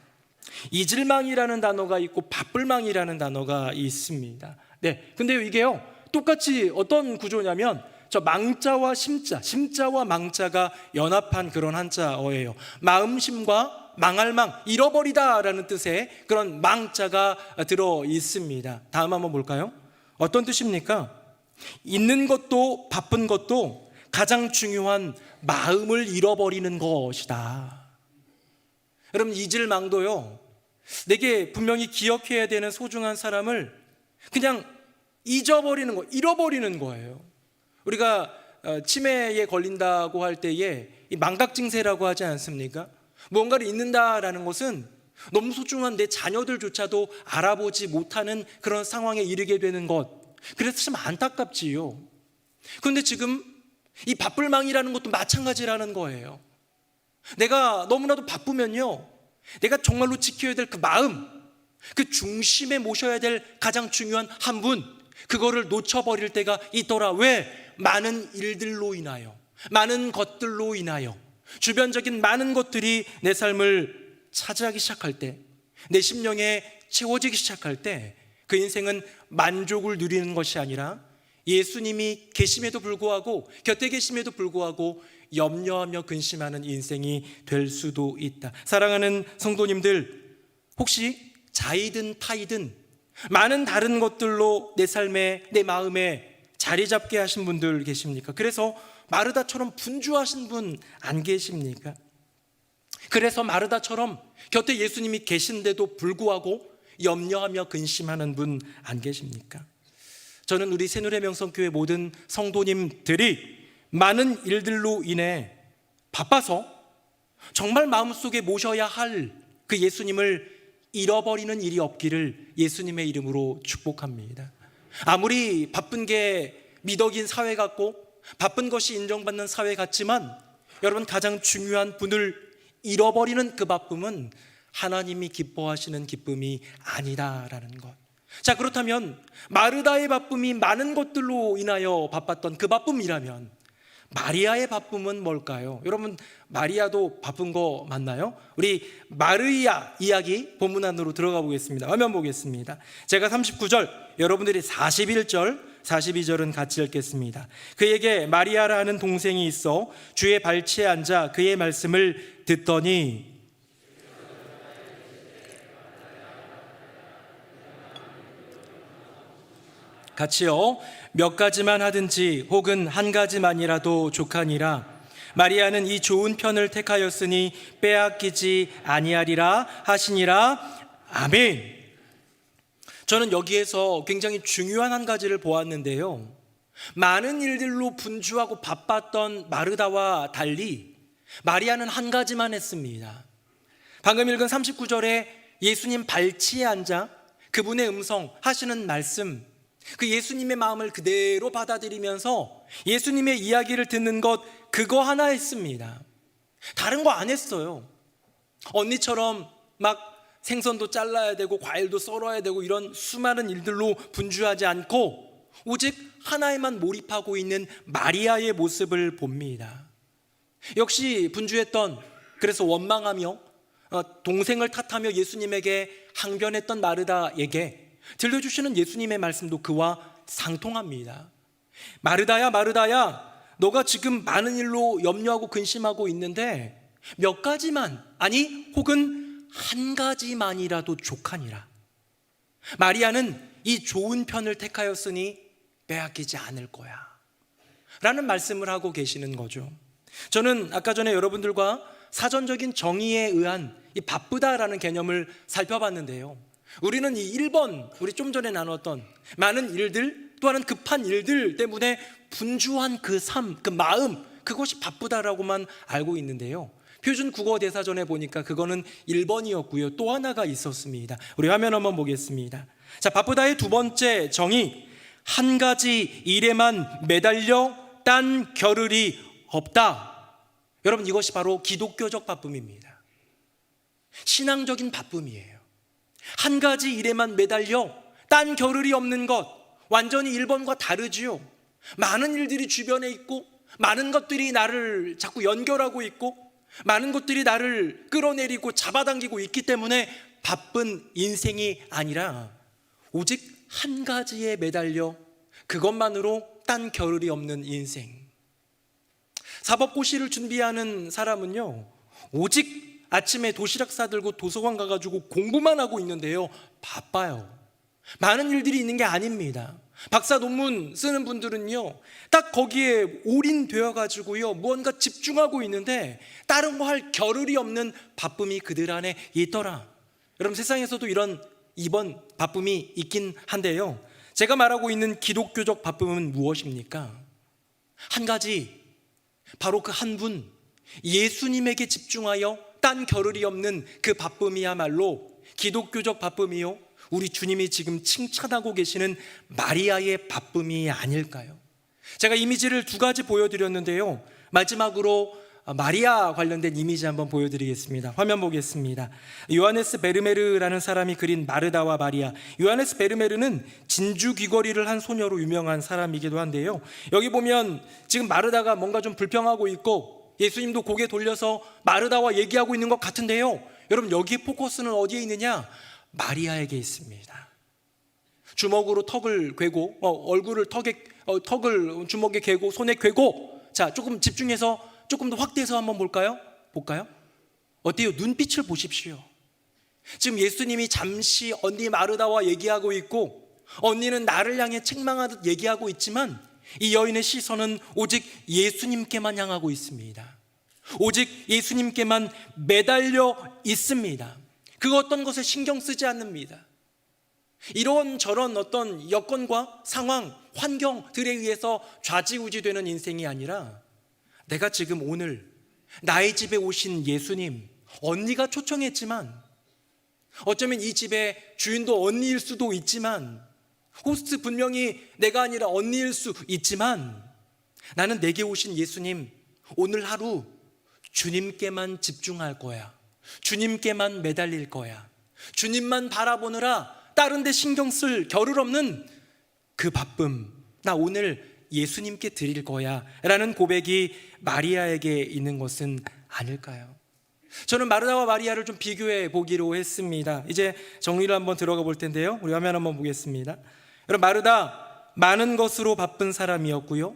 이질망이라는 단어가 있고 바쁠망이라는 단어가 있습니다. 네, 근데요, 이게요 똑같이 어떤 구조냐면 저 망자와 심자와 망자가 연합한 그런 한자어예요. 마음심과 망할 망, 잃어버리다라는 뜻의 그런 망자가 들어 있습니다. 다음 한번 볼까요? 어떤 뜻입니까? 있는 것도 바쁜 것도 가장 중요한 마음을 잃어버리는 것이다. 여러분, 이질망도요, 내게 분명히 기억해야 되는 소중한 사람을 그냥 잊어버리는 거, 잃어버리는 거예요. 우리가 치매에 걸린다고 할 때에 이 망각증세라고 하지 않습니까? 무언가를 잊는다라는 것은 너무 소중한 내 자녀들조차도 알아보지 못하는 그런 상황에 이르게 되는 것, 그래서 참 안타깝지요. 그런데 지금 이 바쁠망이라는 것도 마찬가지라는 거예요. 내가 너무나도 바쁘면요, 내가 정말로 지켜야 될 그 마음, 그 중심에 모셔야 될 가장 중요한 한 분, 그거를 놓쳐버릴 때가 있더라. 왜? 많은 일들로 인하여, 많은 것들로 인하여, 주변적인 많은 것들이 내 삶을 차지하기 시작할 때, 내 심령에 채워지기 시작할 때, 그 인생은 만족을 누리는 것이 아니라 예수님이 계심에도 불구하고, 곁에 계심에도 불구하고 염려하며 근심하는 인생이 될 수도 있다. 사랑하는 성도님들, 혹시 자이든 타이든 많은 다른 것들로 내 삶에, 내 마음에 자리 잡게 하신 분들 계십니까? 그래서 마르다처럼 분주하신 분 안 계십니까? 그래서 마르다처럼 곁에 예수님이 계신데도 불구하고 염려하며 근심하는 분 안 계십니까? 저는 우리 새누리 명성교회 모든 성도님들이 많은 일들로 인해 바빠서 정말 마음속에 모셔야 할 그 예수님을 잃어버리는 일이 없기를 예수님의 이름으로 축복합니다. 아무리 바쁜 게 미덕인 사회 같고 바쁜 것이 인정받는 사회 같지만, 여러분, 가장 중요한 분을 잃어버리는 그 바쁨은 하나님이 기뻐하시는 기쁨이 아니다라는 것. 자, 그렇다면 마르다의 바쁨이 많은 것들로 인하여 바빴던 그 바쁨이라면 마리아의 바쁨은 뭘까요? 여러분, 마리아도 바쁜 거 맞나요? 우리 마르이아 이야기 본문 안으로 들어가 보겠습니다. 화면 보겠습니다. 제가 39절, 여러분들이 41절, 42절은 같이 읽겠습니다. 그에게 마리아라 하는 동생이 있어 주의 발치에 앉아 그의 말씀을 듣더니, 같이요. 몇 가지만 하든지 혹은 한 가지만이라도 족하니라. 마리아는 이 좋은 편을 택하였으니 빼앗기지 아니하리라 하시니라. 아멘. 저는 여기에서 굉장히 중요한 한 가지를 보았는데요, 많은 일들로 분주하고 바빴던 마르다와 달리 마리아는 한 가지만 했습니다. 방금 읽은 39절에 예수님 발치에 앉아 그분의 음성, 하시는 말씀, 그 예수님의 마음을 그대로 받아들이면서 예수님의 이야기를 듣는 것, 그거 하나 했습니다. 다른 거 안 했어요. 언니처럼 막 생선도 잘라야 되고 과일도 썰어야 되고 이런 수많은 일들로 분주하지 않고 오직 하나에만 몰입하고 있는 마리아의 모습을 봅니다. 역시 분주했던, 그래서 원망하며 동생을 탓하며 예수님에게 항변했던 마르다에게 들려주시는 예수님의 말씀도 그와 상통합니다. 마르다야, 마르다야, 너가 지금 많은 일로 염려하고 근심하고 있는데 몇 가지만, 아니 혹은 한 가지만이라도 족하니라. 마리아는 이 좋은 편을 택하였으니 빼앗기지 않을 거야 라는 말씀을 하고 계시는 거죠. 저는 아까 전에 여러분들과 사전적인 정의에 의한 이 바쁘다라는 개념을 살펴봤는데요, 우리는 이 1번, 우리 좀 전에 나눴던 많은 일들, 또한 급한 일들 때문에 분주한 그 삶, 그 마음, 그것이 바쁘다라고만 알고 있는데요, 표준 국어 대사전에 보니까 그거는 1번이었고요. 또 하나가 있었습니다. 우리 화면 한번 보겠습니다. 자, 바쁘다의 두 번째 정의, 한 가지 일에만 매달려 딴 겨를이 없다. 여러분, 이것이 바로 기독교적 바쁨입니다. 신앙적인 바쁨이에요. 한 가지 일에만 매달려 딴 겨를이 없는 것, 완전히 1번과 다르지요. 많은 일들이 주변에 있고, 많은 것들이 나를 자꾸 연결하고 있고, 많은 것들이 나를 끌어내리고 잡아당기고 있기 때문에 바쁜 인생이 아니라 오직 한 가지에 매달려 그것만으로 딴 겨를이 없는 인생. 사법고시를 준비하는 사람은요, 오직 아침에 도시락 싸들고 도서관 가가지고 공부만 하고 있는데요, 바빠요. 많은 일들이 있는 게 아닙니다. 박사 논문 쓰는 분들은요, 딱 거기에 올인되어 가지고요 무언가 집중하고 있는데 다른 거 할 겨를이 없는 바쁨이 그들 안에 있더라. 여러분, 세상에서도 이런 이번 바쁨이 있긴 한데요, 제가 말하고 있는 기독교적 바쁨은 무엇입니까? 한 가지, 바로 그 한 분, 예수님에게 집중하여 딴 겨를이 없는 그 바쁨이야말로 기독교적 바쁨이요, 우리 주님이 지금 칭찬하고 계시는 마리아의 바쁨이 아닐까요? 제가 이미지를 두 가지 보여드렸는데요, 마지막으로 마리아 관련된 이미지 한번 보여드리겠습니다. 화면 보겠습니다. 요하네스 베르메르라는 사람이 그린 마르다와 마리아. 요하네스 베르메르는 진주 귀걸이를 한 소녀로 유명한 사람이기도 한데요, 여기 보면 지금 마르다가 뭔가 좀 불평하고 있고 예수님도 고개 돌려서 마르다와 얘기하고 있는 것 같은데요, 여러분, 여기 포커스는 어디에 있느냐? 마리아에게 있습니다. 주먹으로 턱을 괴고, 얼굴을 턱을 주먹에 괴고, 손에 괴고. 자, 조금 집중해서 조금 더 확대해서 한번 볼까요? 어때요? 눈빛을 보십시오. 지금 예수님이 잠시 언니 마르다와 얘기하고 있고, 언니는 나를 향해 책망하듯 얘기하고 있지만 이 여인의 시선은 오직 예수님께만 향하고 있습니다. 오직 예수님께만 매달려 있습니다. 그 어떤 것에 신경 쓰지 않습니다. 이런 저런 어떤 여건과 상황, 환경들에 의해서 좌지우지되는 인생이 아니라, 내가 지금 오늘 나의 집에 오신 예수님, 언니가 초청했지만, 어쩌면 이 집의 주인도 언니일 수도 있지만, 호스트 분명히 내가 아니라 언니일 수 있지만, 나는 내게 오신 예수님, 오늘 하루 주님께만 집중할 거야. 주님께만 매달릴 거야. 주님만 바라보느라 다른 데 신경 쓸 겨를 없는 그 바쁨, 나 오늘 예수님께 드릴 거야 라는 고백이 마리아에게 있는 것은 아닐까요? 저는 마르다와 마리아를 좀 비교해 보기로 했습니다. 이제 정리를 한번 들어가 볼 텐데요, 우리 화면 한번 보겠습니다. 여러분, 마르다 많은 것으로 바쁜 사람이었고요,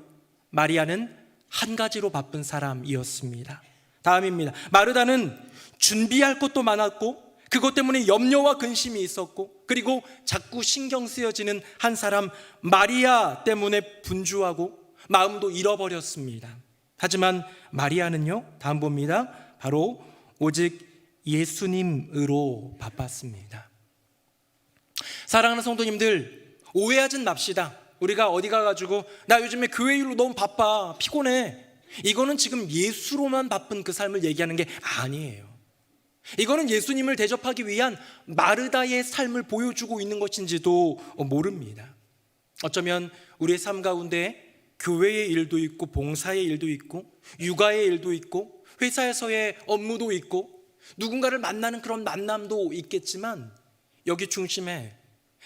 마리아는 한 가지로 바쁜 사람이었습니다. 다음입니다. 마르다는 준비할 것도 많았고, 그것 때문에 염려와 근심이 있었고, 그리고 자꾸 신경 쓰여지는 한 사람 마리아 때문에 분주하고 마음도 잃어버렸습니다. 하지만 마리아는요, 다음 봅니다. 바로 오직 예수님으로 바빴습니다. 사랑하는 성도님들, 오해하진 맙시다. 우리가 어디 가가지고 나 요즘에 교회 일로 너무 바빠, 피곤해, 이거는 지금 예수로만 바쁜 그 삶을 얘기하는 게 아니에요. 이거는 예수님을 대접하기 위한 마르다의 삶을 보여주고 있는 것인지도 모릅니다. 어쩌면 우리의 삶 가운데 교회의 일도 있고, 봉사의 일도 있고, 육아의 일도 있고, 회사에서의 업무도 있고, 누군가를 만나는 그런 만남도 있겠지만, 여기 중심에,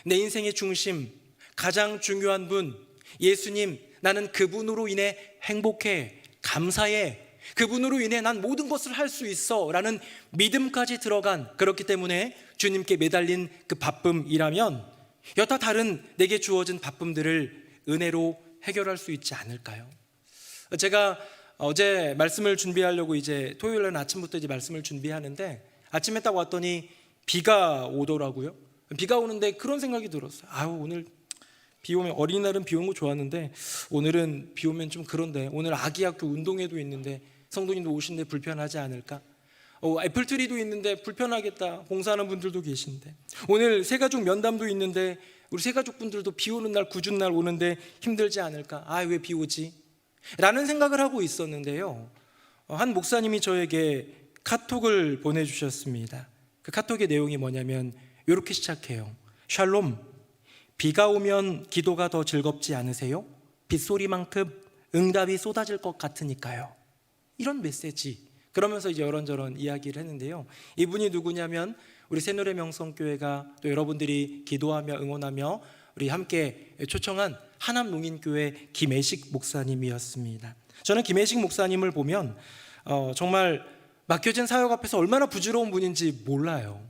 내 인생의 중심, 가장 중요한 분 예수님, 나는 그분으로 인해 행복해, 감사해, 그분으로 인해 난 모든 것을 할 수 있어 라는 믿음까지 들어간, 그렇기 때문에 주님께 매달린 그 바쁨이라면 여타 다른 내게 주어진 바쁨들을 은혜로 해결할 수 있지 않을까요? 제가 어제 말씀을 준비하려고 이제 토요일 날 아침부터 이제 말씀을 준비하는데 아침에 딱 왔더니 비가 오더라고요. 비가 오는데 그런 생각이 들었어요. 아유, 오늘 비 오면, 어린이날은 비 오는 거 좋았는데 오늘은 비 오면 좀 그런데, 오늘 아기 학교 운동회도 있는데 성도님도 오신데 불편하지 않을까? 애플트리도 있는데 불편하겠다, 봉사하는 분들도 계신데, 오늘 새가족 면담도 있는데 우리 새가족분들도 비 오는 날, 궂은 날 오는데 힘들지 않을까? 아, 왜 비 오지? 라는 생각을 하고 있었는데요, 한 목사님이 저에게 카톡을 보내주셨습니다. 그 카톡의 내용이 뭐냐면 이렇게 시작해요. 샬롬, 비가 오면 기도가 더 즐겁지 않으세요? 빗소리만큼 응답이 쏟아질 것 같으니까요. 이런 메시지. 그러면서 이제 이런저런 이야기를 했는데요, 이분이 누구냐면 우리 새노래 명성교회가 또 여러분들이 기도하며 응원하며 우리 함께 초청한 하남농인교회 김애식 목사님이었습니다. 저는 김애식 목사님을 보면 정말 맡겨진 사역 앞에서 얼마나 부지러운 분인지 몰라요.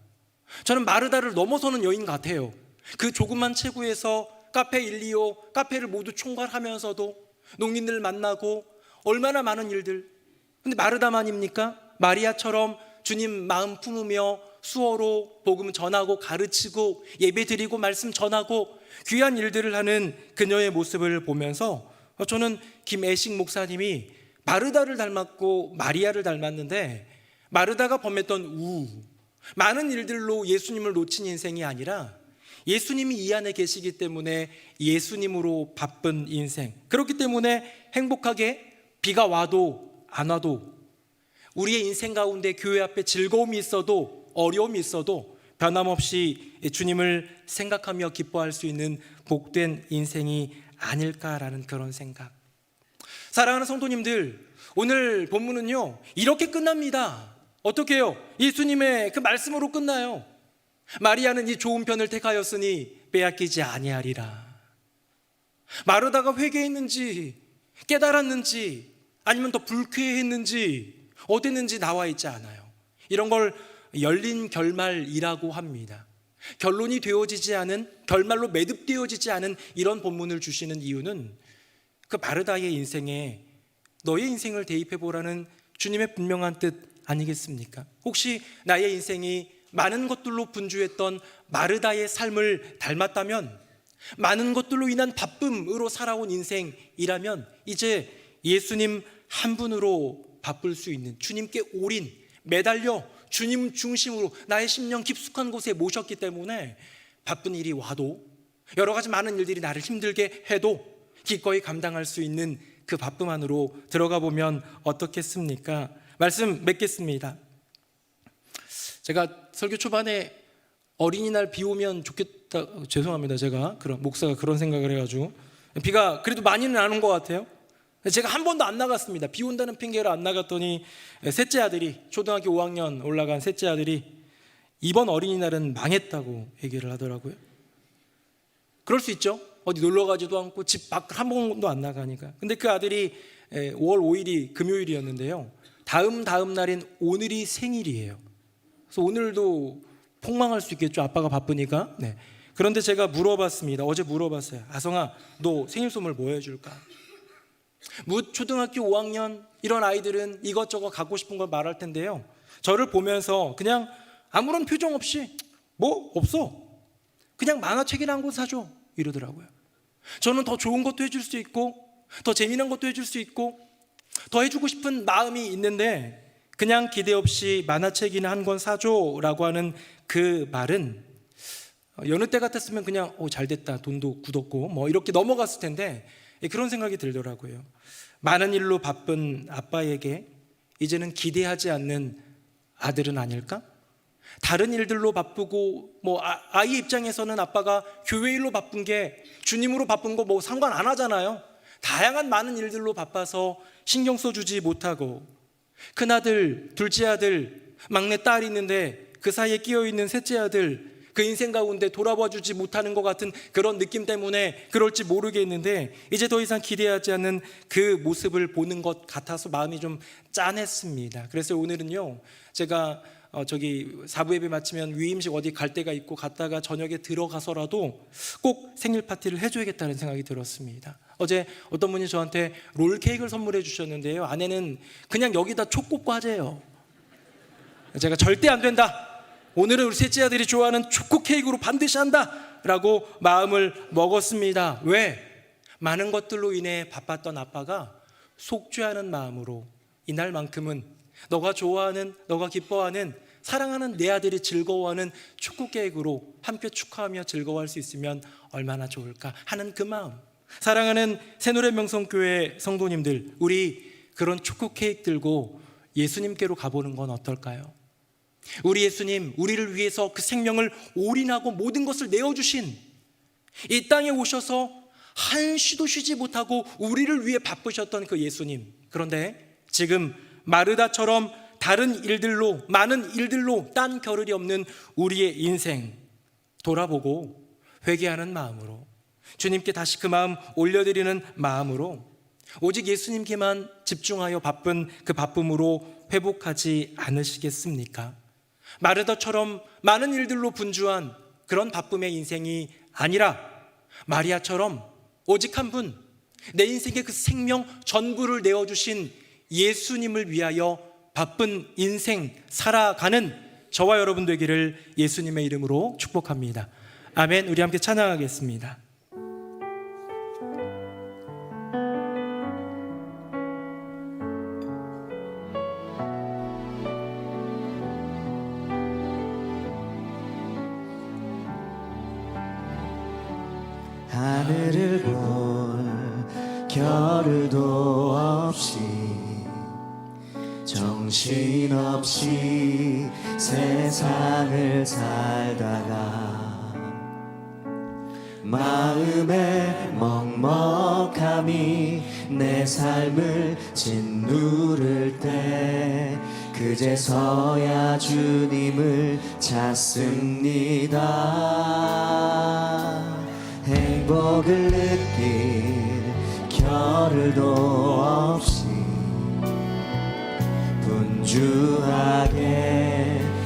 저는 마르다를 넘어서는 여인 같아요. 그 조그만 체구에서 카페 125 카페를 모두 총괄하면서도 농민들 만나고 얼마나 많은 일들. 근데 마르다만입니까? 마리아처럼 주님 마음 품으며 수어로 복음 전하고 가르치고 예배드리고 말씀 전하고 귀한 일들을 하는 그녀의 모습을 보면서 저는 김애식 목사님이 마르다를 닮았고 마리아를 닮았는데, 마르다가 범했던 많은 일들로 예수님을 놓친 인생이 아니라 예수님이 이 안에 계시기 때문에 예수님으로 바쁜 인생. 그렇기 때문에 행복하게 비가 와도 안 와도 우리의 인생 가운데 교회 앞에 즐거움이 있어도 어려움이 있어도 변함없이 주님을 생각하며 기뻐할 수 있는 복된 인생이 아닐까라는 그런 생각. 사랑하는 성도님들, 오늘 본문은요 이렇게 끝납니다. 어떻게 해요? 예수님의 그 말씀으로 끝나요. 마리아는 이 좋은 편을 택하였으니 빼앗기지 아니하리라. 마르다가 회개했는지 깨달았는지 아니면 더 불쾌했는지 어땠는지 나와 있지 않아요. 이런 걸 열린 결말이라고 합니다. 결론이 되어지지 않은, 결말로 매듭되어지지 않은 이런 본문을 주시는 이유는 그 마르다의 인생에 너의 인생을 대입해보라는 주님의 분명한 뜻 아니겠습니까? 혹시 나의 인생이 많은 것들로 분주했던 마르다의 삶을 닮았다면, 많은 것들로 인한 바쁨으로 살아온 인생이라면 이제 예수님 한 분으로 바쁠 수 있는, 주님께 올인, 매달려 주님 중심으로 나의 심령 깊숙한 곳에 모셨기 때문에 바쁜 일이 와도, 여러 가지 많은 일들이 나를 힘들게 해도 기꺼이 감당할 수 있는 그 바쁨 안으로 들어가 보면 어떻겠습니까? 말씀 맺겠습니다. 제가 설교 초반에 어린이날 비 오면 좋겠다, 죄송합니다, 제가 목사가 그런 생각을 해가지고 비가 그래도 많이는 안 온 것 같아요. 제가 한 번도 안 나갔습니다. 비 온다는 핑계로 안 나갔더니 셋째 아들이, 초등학교 5학년 올라간 셋째 아들이 이번 어린이날은 망했다고 얘기를 하더라고요. 그럴 수 있죠. 어디 놀러 가지도 않고 집 밖 한 번도 안 나가니까. 근데 그 아들이 5월 5일이 금요일이었는데요, 다음 날인 오늘이 생일이에요. 그래서 오늘도 폭망할 수 있겠죠, 아빠가 바쁘니까. 네. 그런데 제가 물어봤습니다. 어제 물어봤어요. 아성아, 너 생일 선물 뭐 해줄까? 초등학교 5학년 이런 아이들은 이것저것 갖고 싶은 걸 말할 텐데요, 저를 보면서 그냥 아무런 표정 없이 뭐 없어, 그냥 만화책이나 한 권 사줘 이러더라고요. 저는 더 좋은 것도 해줄 수 있고 더 재미난 것도 해줄 수 있고 더 해주고 싶은 마음이 있는데 그냥 기대 없이 만화책이나 한 권 사줘라고 하는 그 말은 여느 때 같았으면 그냥 잘됐다, 돈도 굳었고 뭐 이렇게 넘어갔을 텐데 그런 생각이 들더라고요. 많은 일로 바쁜 아빠에게 이제는 기대하지 않는 아들은 아닐까? 다른 일들로 바쁘고 뭐 아이 입장에서는 아빠가 교회 일로 바쁜 게 주님으로 바쁜 거 뭐 상관 안 하잖아요. 다양한 많은 일들로 바빠서 신경 써주지 못하고, 큰아들, 둘째 아들, 막내 딸이 있는데 그 사이에 끼어있는 셋째 아들, 그 인생 가운데 돌아봐주지 못하는 것 같은 그런 느낌 때문에 그럴지 모르겠는데 이제 더 이상 기대하지 않는 그 모습을 보는 것 같아서 마음이 좀 짠했습니다. 그래서 오늘은요, 제가 사부 예배 마치면 위임식 어디 갈 데가 있고 갔다가 저녁에 들어가서라도 꼭 생일 파티를 해줘야겠다는 생각이 들었습니다. 어제 어떤 분이 저한테 롤케이크를 선물해 주셨는데요, 안에는 그냥 여기다 초코과제예요. 제가 절대 안 된다, 오늘은 우리 셋째 아들이 좋아하는 초코 케이크로 반드시 한다 라고 마음을 먹었습니다. 왜? 많은 것들로 인해 바빴던 아빠가 속죄하는 마음으로 이날만큼은 너가 좋아하는, 너가 기뻐하는, 사랑하는 내 아들이 즐거워하는 초코 케이크로 함께 축하하며 즐거워할 수 있으면 얼마나 좋을까 하는 그 마음. 사랑하는 새노래명성교회 성도님들, 우리 그런 초코 케이크 들고 예수님께로 가보는 건 어떨까요? 우리 예수님, 우리를 위해서 그 생명을 올인하고 모든 것을 내어주신, 이 땅에 오셔서 한시도 쉬지 못하고 우리를 위해 바쁘셨던 그 예수님. 그런데 지금 마르다처럼 다른 일들로, 많은 일들로 딴 겨를이 없는 우리의 인생 돌아보고 회개하는 마음으로, 주님께 다시 그 마음 올려드리는 마음으로, 오직 예수님께만 집중하여 바쁜 그 바쁨으로 회복하지 않으시겠습니까? 마르다처럼 많은 일들로 분주한 그런 바쁨의 인생이 아니라 마리아처럼 오직 한 분, 내 인생의 그 생명 전부를 내어주신 예수님을 위하여 바쁜 인생 살아가는 저와 여러분 되기를 예수님의 이름으로 축복합니다. 아멘. 우리 함께 찬양하겠습니다. 하늘을 볼 겨를도 없이 정신없이 세상을 살다가 마음의 먹먹함이 내 삶을 짓누를 때 그제서야 주님을 찾습니다. 행복을 느낄 겨를도 없이 분주하게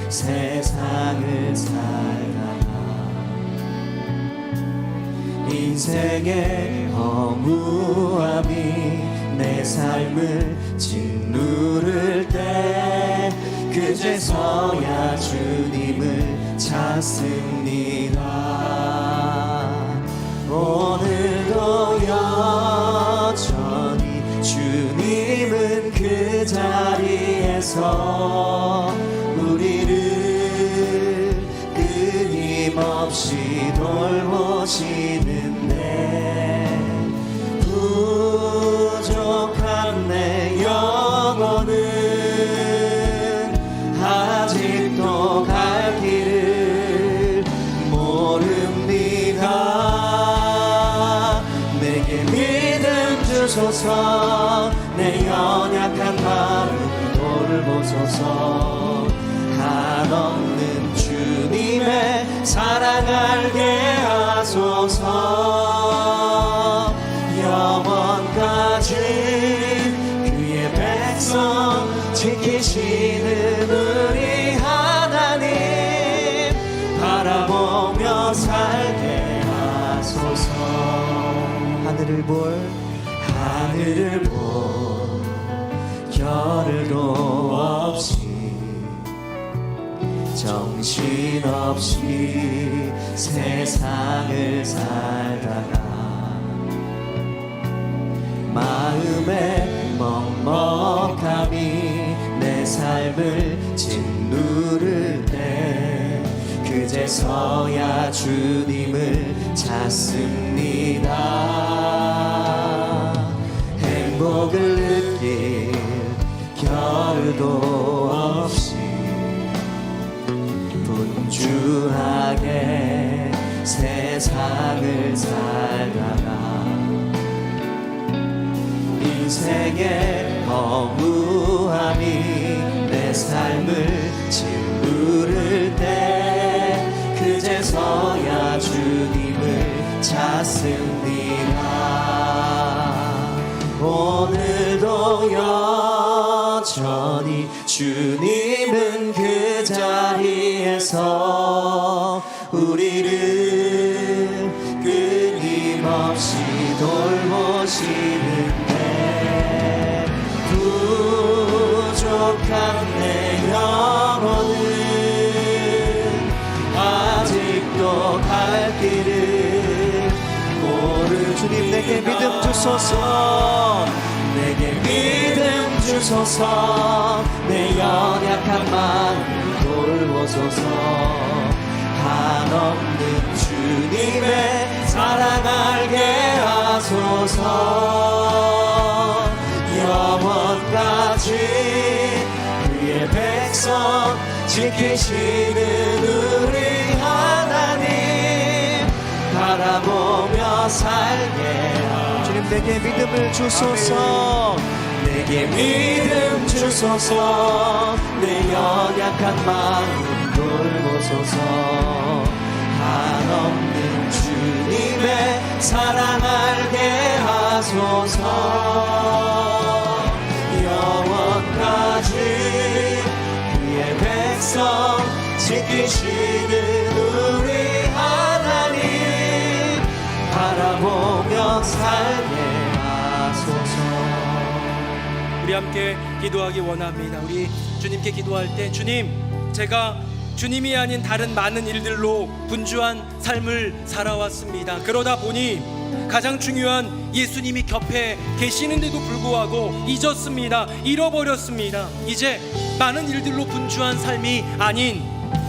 세상을 살다가 인생의 허무함이 내 삶을 짓누를 때 그제서야 주님을 찾습니다. 오늘도 여전히 주님은 그 자리에서 우리를 끊임없이 돌보시는데 부족한 내 영혼은 아직도 갈 길을 모릅니다. 내게 믿음 주소서, 내 연약한 마음 돌보소서. 한없는 주님의 사랑 알게 하소서. 영원까지 그의 백성 지키시는 우리 하나님 바라보며 살게 하소서. 하늘을 볼 겨를도 없이 정신없이 세상을 살다가 마음의 먹먹함이 내 삶을 짓누를 때 그제서야 주님을 찾습니다. 행복을 느낄 겨를도 없이 분주하게 세상을 살다가 인생의 허무함이 내 삶을 짓누를 때 그제서야 주님을 찾습니다. 오늘도 여전히 주님은 그 자리에서 우리를 끊임없이 돌보시는데 주님 내게 믿음 주소서. 내게 믿음 주소서. 내 연약한 마음 돌보소서. 한없는 주님의 사랑 알게 하소서. 영원까지 그의 백성 지키시는 우리 하나님 바라보며 살게 하소서. 주님 내게 믿음을 주소서. 내게 믿음 주소서. 내 연약한 마음 돌보소서. 한없는 주님의 사랑 알게 하소서. 영원까지 그의 백성 지키시는 우리 하나님 바라보며 살게 하소서. 우리 함께 기도하기 원합니다. 우리 주님께 기도할 때, 주님, 제가 주님이 아닌 다른 많은 일들로 분주한 삶을 살아왔습니다. 그러다 보니 가장 중요한 예수님이 곁에 계시는데도 불구하고 잊었습니다. 잃어버렸습니다. 이제 많은 일들로 분주한 삶이 아닌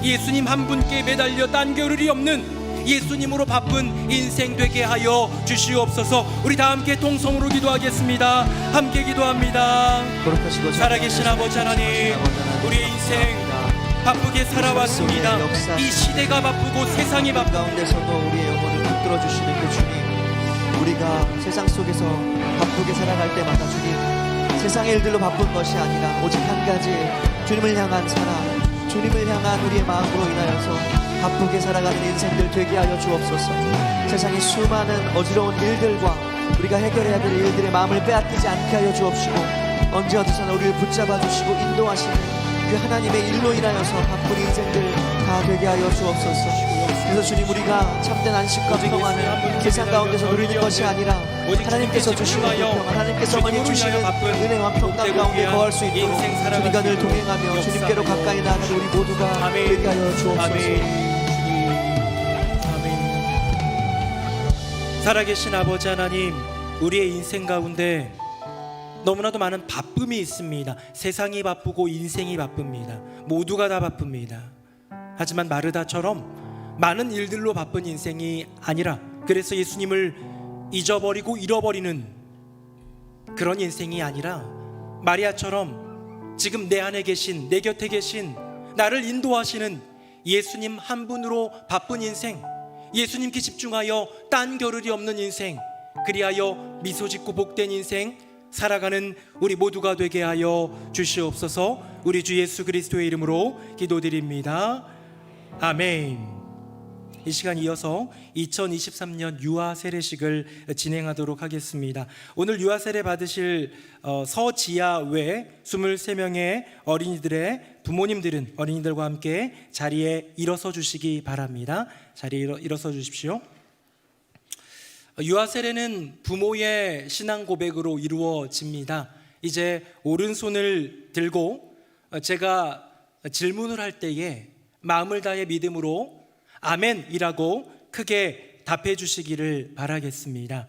예수님 한 분께 매달려 딴 겨를이 없는 예수님으로 바쁜 인생 되게 하여 주시옵소서. 우리 다 함께 통성으로 기도하겠습니다. 함께 기도합니다. 거룩하시고 살아계신 아버지 하나님, 우리의 인생 바쁘게 살아왔습니다. 이 시대가 바쁘고 세상이 바쁘고 가운데서도 우리의 영혼을 붙들어 주시는 그 주님, 우리가 세상 속에서 바쁘게 살아갈 때마다 주님, 세상의 일들로 바쁜 것이 아니라 오직 한 가지 주님을 향한 사랑, 주님을 향한 우리의 마음으로 인하여서 바쁘게 살아가는 인생들 되게 하여 주옵소서. 세상의 수많은 어지러운 일들과 우리가 해결해야 될 일들의 마음을 빼앗기지 않게 하여 주옵시고, 언제 어디서나 우리를 붙잡아 주시고 인도하시는 그 하나님의 일로 인하여서 바쁜 인생들 다 되게 하여 주옵소서. 그래서 주님, 우리가 참된 안식과 평안을 세상 가운데서 누리는 것이 아니라 하나님께서 주시는 그 평안, 하나님께서 많이 주시는 은혜와 평강 가운데 거할 수 있도록 주님과 늘 동행하며 주님께로 가까이 나아가는 우리 모두가 되게 하여 주옵소서. 살아계신 아버지 하나님, 우리의 인생 가운데 너무나도 많은 바쁨이 있습니다. 세상이 바쁘고 인생이 바쁩니다. 모두가 다 바쁩니다. 하지만 마르다처럼 많은 일들로 바쁜 인생이 아니라, 그래서 예수님을 잊어버리고 잃어버리는 그런 인생이 아니라, 마리아처럼 지금 내 안에 계신, 내 곁에 계신 나를 인도하시는 예수님 한 분으로 바쁜 인생, 예수님께 집중하여 딴 겨를이 없는 인생, 그리하여 미소 짓고 복된 인생 살아가는 우리 모두가 되게 하여 주시옵소서. 우리 주 예수 그리스도의 이름으로 기도드립니다. 아멘. 이 시간 이어서 2023년 유아 세례식을 진행하도록 하겠습니다. 오늘 유아 세례 받으실 서지아 외 23명의 어린이들의 부모님들은 어린이들과 함께 자리에 일어서 주시기 바랍니다. 자리에 일어서 주십시오. 유아 세례는 부모의 신앙 고백으로 이루어집니다. 이제 오른손을 들고 제가 질문을 할 때에 마음을 다해 믿음으로 아멘이라고 크게 답해 주시기를 바라겠습니다.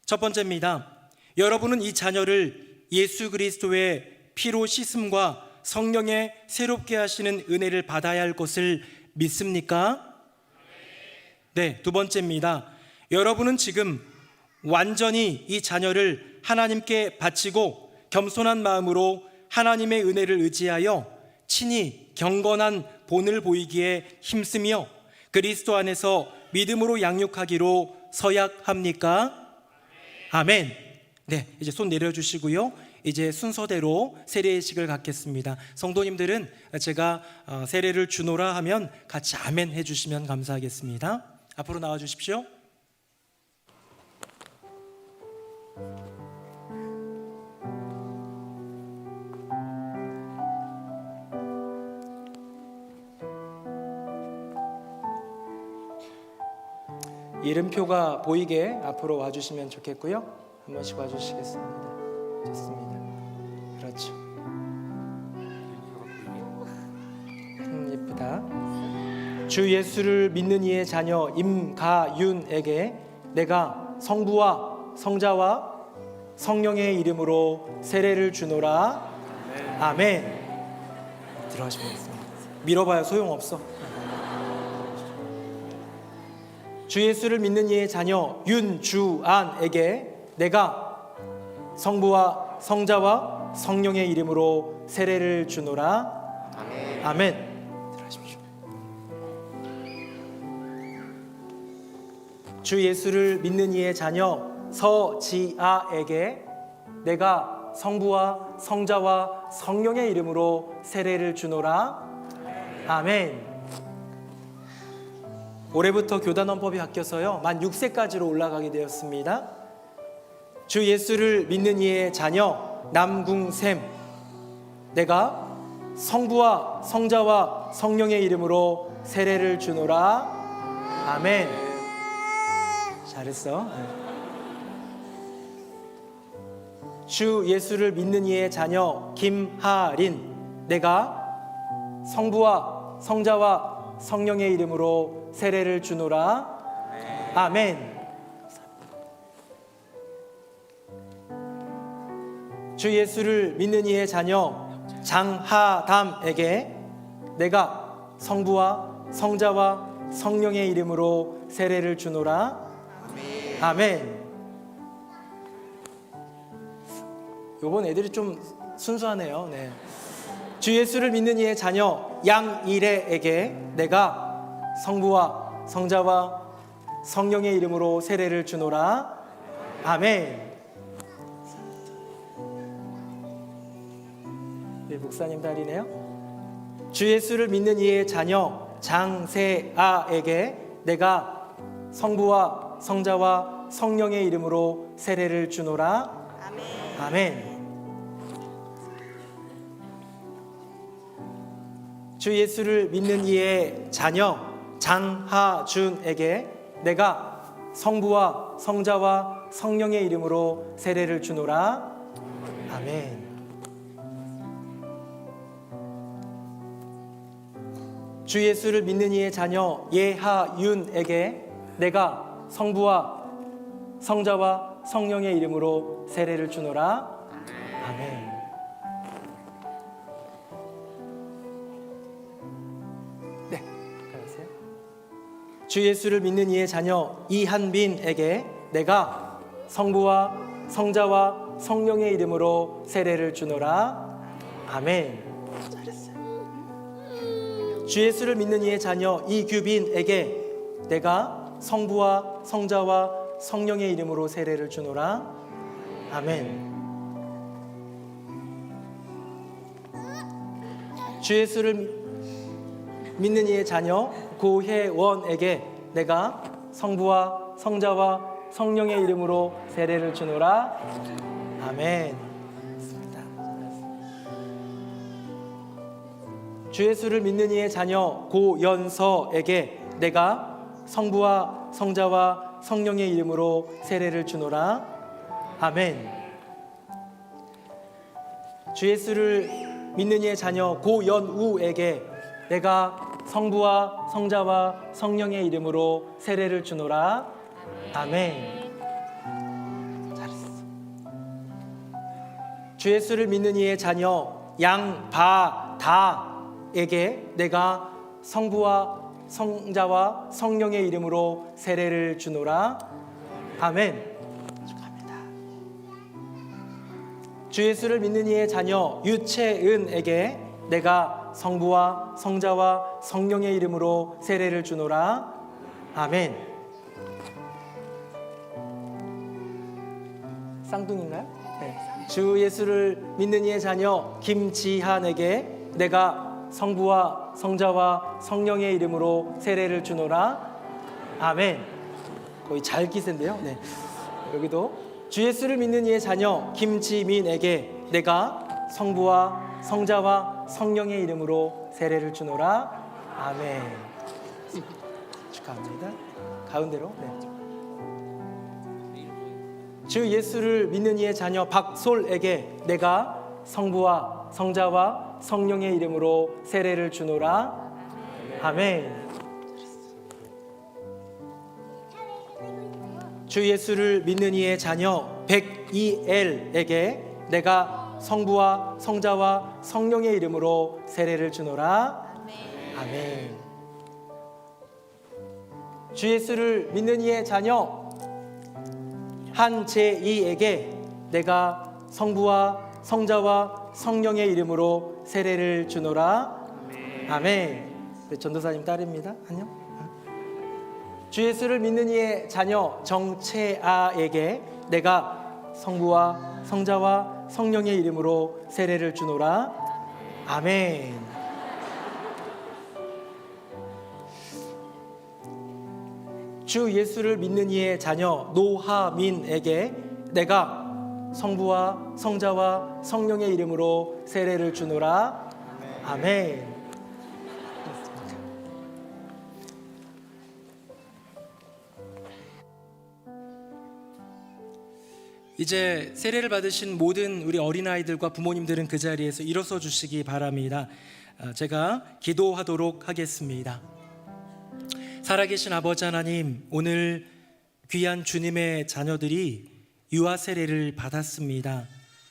첫 번째입니다. 여러분은 이 자녀를 예수 그리스도의 피로 씻음과 성령의 새롭게 하시는 은혜를 받아야 할 것을 믿습니까? 네, 두 번째입니다. 여러분은 지금 완전히 이 자녀를 하나님께 바치고 겸손한 마음으로 하나님의 은혜를 의지하여 친히 경건한 본을 보이기에 힘쓰며 그리스도 안에서 믿음으로 양육하기로 서약합니까? 아멘. 네, 이제 손 내려주시고요. 이제 순서대로 세례식을 갖겠습니다. 성도님들은 제가 세례를 주노라 하면 같이 아멘 해주시면 감사하겠습니다. 앞으로 나와 주십시오. 이름표가 보이게 앞으로 와주시면 좋겠고요. 한 번씩 와주시겠습니다. 좋습니다. 그렇죠. 예쁘다. 주 예수를 믿는 이의 자녀 임가윤에게 내가 성부와 성자와 성령의 이름으로 세례를 주노라. 아멘. 들어가시면 되겠습니다. 밀어봐야 소용없어. 주 예수를 믿는 이의 자녀 윤주안에게 내가 성부와 성자와 성령의 이름으로 세례를 주노라. 아멘. 들어가십시오. 주 예수를 믿는 이의 자녀 서지아에게 내가 성부와 성자와 성령의 이름으로 세례를 주노라. 아멘. 올해부터 교단원법이 바뀌어서요 만 6세까지로 올라가게 되었습니다. 주 예수를 믿는 이의 자녀 남궁샘 내가 성부와 성자와 성령의 이름으로 세례를 주노라. 아멘. 잘했어. 주 예수를 믿는 이의 자녀 김하린 내가 성부와 성자와 성령의 이름으로 세례를 주노라. 아멘. 주 예수를 믿는 이의 자녀 장하담에게 내가 성부와 성자와 성령의 이름으로 세례를 주노라. 아멘. 요번 애들이 좀 순수하네요. 네. 주 예수를 믿는 이의 자녀 양이래에게 내가 성부와 성자와 성령의 이름으로 세례를 주노라. 아멘. 네, 목사님 딸이네요. 주 예수를 믿는 이의 자녀 장세아에게 내가 성부와 성자와 성령의 이름으로 세례를 주노라. 아멘. 주 예수를 믿는 이의 자녀 장하준에게 내가 성부와 성자와 성령의 이름으로 세례를 주노라. 아멘. 주 예수를 믿는 이의 자녀 예하윤에게 내가 성부와 성자와 성령의 이름으로 세례를 주노라. 아멘. 네, 가세요. 주 예수를 믿는 이의 자녀 이한빈에게 내가 성부와 성자와 성령의 이름으로 세례를 주노라. 아멘. 잘했어요. 주 예수를 믿는 이의 자녀 이규빈에게 내가 성부와 성자와 성령의 이름으로 세례를 주노라. 아멘. 주 예수를 믿는 이의 자녀 고혜원에게 내가 성부와 성자와 성령의 이름으로 세례를 주노라. 아멘. 주 예수를 믿는 이의 자녀 고연서에게 내가 성부와 성자와 성령의 이름으로 세례를 주노라. 아멘. 주 예수를 믿는 이의 자녀 고연우에게 내가 성부와 성자와 성령의 이름으로 세례를 주노라. 아멘. 잘했어. 주 예수를 믿는 이의 자녀 양바다에게 내가 성부와 성자와 성령의 이름으로 세례를 주노라. 아멘. 축하합니다. 주 예수를 믿는 이의 자녀 유채은에게 내가 성부와 성자와 성령의 이름으로 세례를 주노라. 아멘. 쌍둥이인가요? 네. 주 예수를 믿는 이의 자녀 김지한에게 내가 성부와 성자와 성령의 이름으로 세례를 주노라. 아멘. 거의 잘 기세인데요. 네. 여기도 주 예수를 믿는 이의 자녀 김지민에게 내가 성부와 성자와 성령의 이름으로 세례를 주노라. 아멘. 축하합니다. 가운데로. 네. 주 예수를 믿는 이의 자녀 박솔에게 내가 성부와 성자와 성령의 이름으로 세례를 주노라. 아멘. 주 예수를 믿는 이의 자녀 백이엘에게 내가 성부와 성자와 성령의 이름으로 세례를 주노라. 아멘. 주 예수를 믿는 이의 자녀 한재이에게 내가 성부와 성자와 성령의 이름으로 세례를 주노라. 아멘. 네, 전도사님 딸입니다. 안녕. 주 예수를 믿는 이의 자녀 정채아에게 내가 성부와 성자와 성령의 이름으로 세례를 주노라. 아멘. 주 예수를 믿는 이의 자녀 노하민에게 내가 성부와 성자와 성령의 이름으로 세례를 주노라. 아멘. 이제 세례를 받으신 모든 우리 어린아이들과 부모님들은 그 자리에서 일어서 주시기 바랍니다. 제가 기도하도록 하겠습니다. 살아계신 아버지 하나님, 오늘 귀한 주님의 자녀들이 유아 세례를 받았습니다.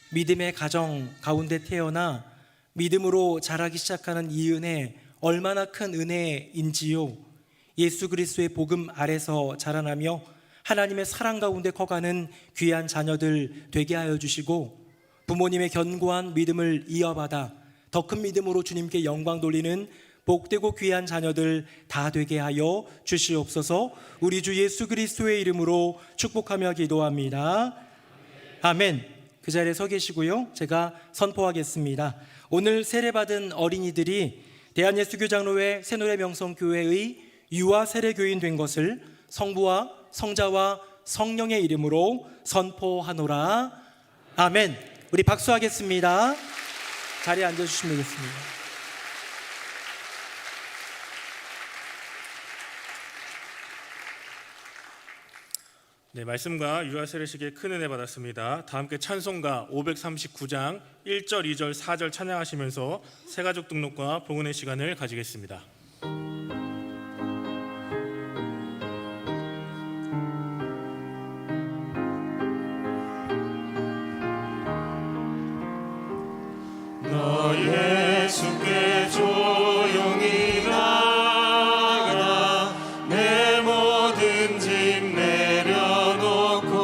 믿음의 가정 가운데 태어나 믿음으로 자라기 시작하는 이 은혜, 얼마나 큰 은혜인지요. 예수 그리스도의 복음 아래서 자라나며 하나님의 사랑 가운데 커가는 귀한 자녀들 되게 하여 주시고, 부모님의 견고한 믿음을 이어받아 더 큰 믿음으로 주님께 영광 돌리는 복되고 귀한 자녀들 다 되게 하여 주시옵소서. 우리 주 예수 그리스도의 이름으로 축복하며 기도합니다. 아멘. 그 자리에 서 계시고요, 제가 선포하겠습니다. 오늘 세례받은 어린이들이 대한예수교장로회 새노래명성교회의 유아 세례교인 된 것을 성부와 성자와 성령의 이름으로 선포하노라. 아멘. 우리 박수하겠습니다. 자리에 앉아주시면 되겠습니다. 네, 말씀과 유아 세례식에 큰 은혜 받았습니다. 다 함께 찬송가 539장 1절, 2절, 4절 찬양하시면서 새가족 등록과 봉헌의 시간을 가지겠습니다. 너 예수께 조용히 나가 내 모든 짐 내려놓고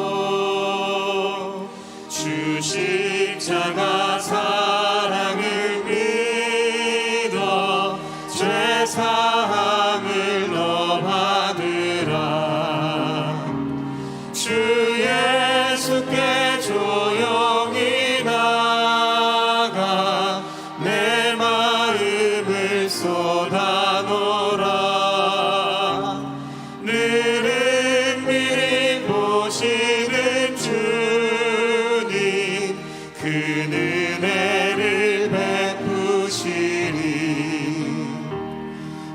주 십자가 사랑을 믿어 죄사함을 너 받으라. 주 예수께 조용히 나가 내 마음을 쏟아놓으라. 늘은 미리 보시는 주님 그 은혜를 베푸시리.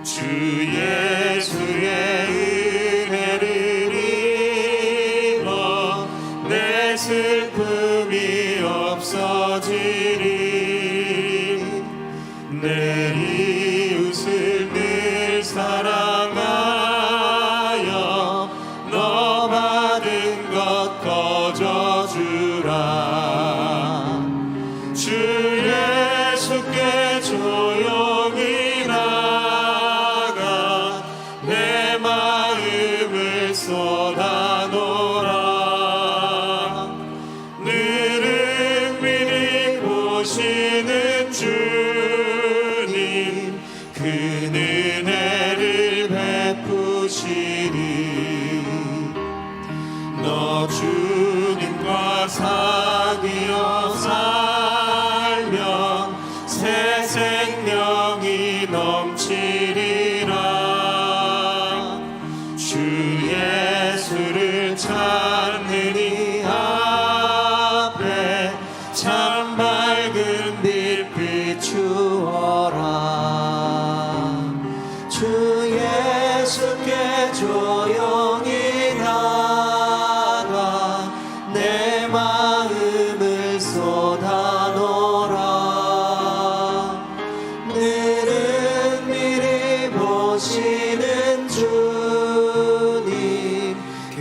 주 예수의 은혜를 입어 내 슬픔이 없어지리. 내 이웃을 늘 사랑하여 너 받은 것 거저주라. 주 예수께 조용히 나가 내 마음을 쏟아놓으라. 늘은 미리 보시는 주님 그 은혜를 베푸시리. 너 주님과 사귀어 살면 새 생명이 넘치리라. 주 예수를 찾는 이 앞에 참 밝은 빛 비추어라. 주 예수께 조용히 나가 내 마음을 쏟아놓으라. 늘은 미리 보시는 주님 그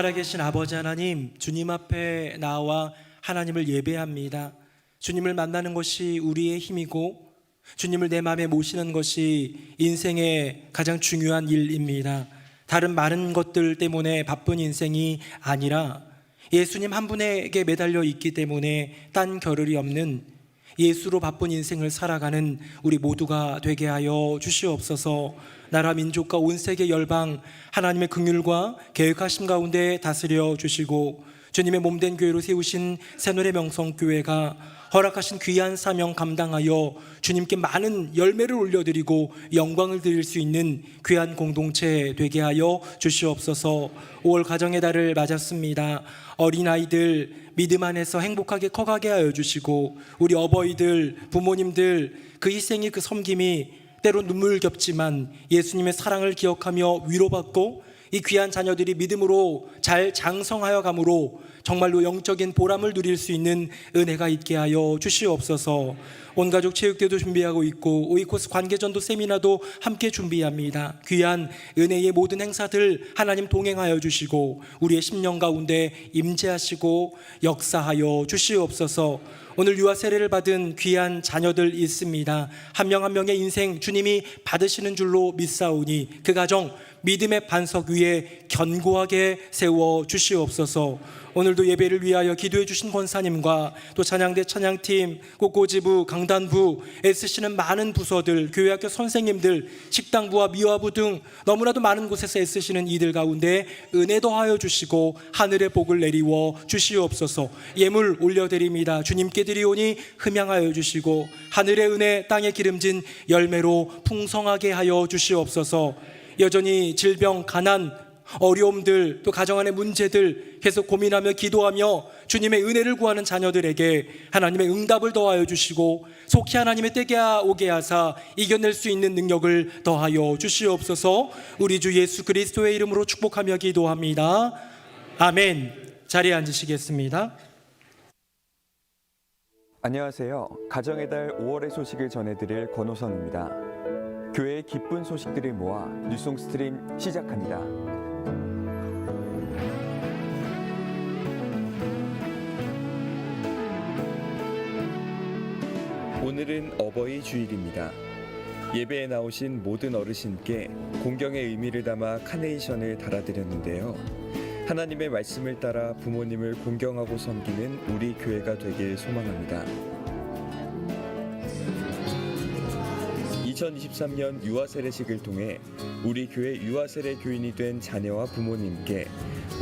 살아계신 아버지 하나님, 주님 앞에 나와 하나님을 예배합니다. 주님을 만나는 것이 우리의 힘이고 주님을 내 마음에 모시는 것이 인생의 가장 중요한 일입니다. 다른 많은 것들 때문에 바쁜 인생이 아니라 예수님 한 분에게 매달려 있기 때문에 딴 겨를이 없는 예수로 바쁜 인생을 살아가는 우리 모두가 되게 하여 주시옵소서. 나라 민족과 온 세계 열방 하나님의 긍휼과 계획하심 가운데 다스려 주시고 주님의 몸된 교회로 세우신 새노래 명성교회가 허락하신 귀한 사명 감당하여 주님께 많은 열매를 올려드리고 영광을 드릴 수 있는 귀한 공동체 되게 하여 주시옵소서. 5월 가정의 달을 맞았습니다. 어린아이들 믿음 안에서 행복하게 커가게 하여 주시고 우리 어버이들, 부모님들 그 희생이 그 섬김이 때로 눈물겹지만 예수님의 사랑을 기억하며 위로받고 이 귀한 자녀들이 믿음으로 잘 장성하여 가므로 정말로 영적인 보람을 누릴 수 있는 은혜가 있게 하여 주시옵소서. 온가족 체육대도 준비하고 있고 오이코스 관계전도 세미나도 함께 준비합니다. 귀한 은혜의 모든 행사들 하나님 동행하여 주시고 우리의 심령 가운데 임재하시고 역사하여 주시옵소서. 오늘 유아 세례를 받은 귀한 자녀들 있습니다. 한 명 한 명의 인생 주님이 받으시는 줄로 믿사오니 그 가정 믿음의 반석 위에 견고하게 세워 주시옵소서. 오늘도 예배를 위하여 기도해 주신 권사님과 또 찬양대 찬양팀, 꽃꽂이부, 강단부, 애쓰시는 많은 부서들, 교회학교 선생님들, 식당부와 미화부 등 너무나도 많은 곳에서 애쓰시는 이들 가운데 은혜 더하여 주시고 하늘의 복을 내리워 주시옵소서. 예물 올려드립니다. 주님께 드리오니 흠양하여 주시고 하늘의 은혜 땅에 기름진 열매로 풍성하게 하여 주시옵소서. 여전히 질병, 가난, 어려움들 또 가정 안의 문제들 계속 고민하며 기도하며 주님의 은혜를 구하는 자녀들에게 하나님의 응답을 더하여 주시고 속히 하나님의 때가 오게 하사 이겨낼 수 있는 능력을 더하여 주시옵소서. 우리 주 예수 그리스도의 이름으로 축복하며 기도합니다. 아멘. 자리에 앉으시겠습니다. 안녕하세요. 가정의 달 5월의 소식을 전해드릴 권호선입니다. 교회의 기쁜 소식들을 모아 뉴송 스트림 시작합니다. 오늘은 어버이 주일입니다. 예배에 나오신 모든 어르신께 공경의 의미를 담아 카네이션을 달아드렸는데요. 하나님의 말씀을 따라 부모님을 공경하고 섬기는 우리 교회가 되길 소망합니다. 2023년 유아세례식을 통해 우리 교회 유아세례 교인이 된 자녀와 부모님께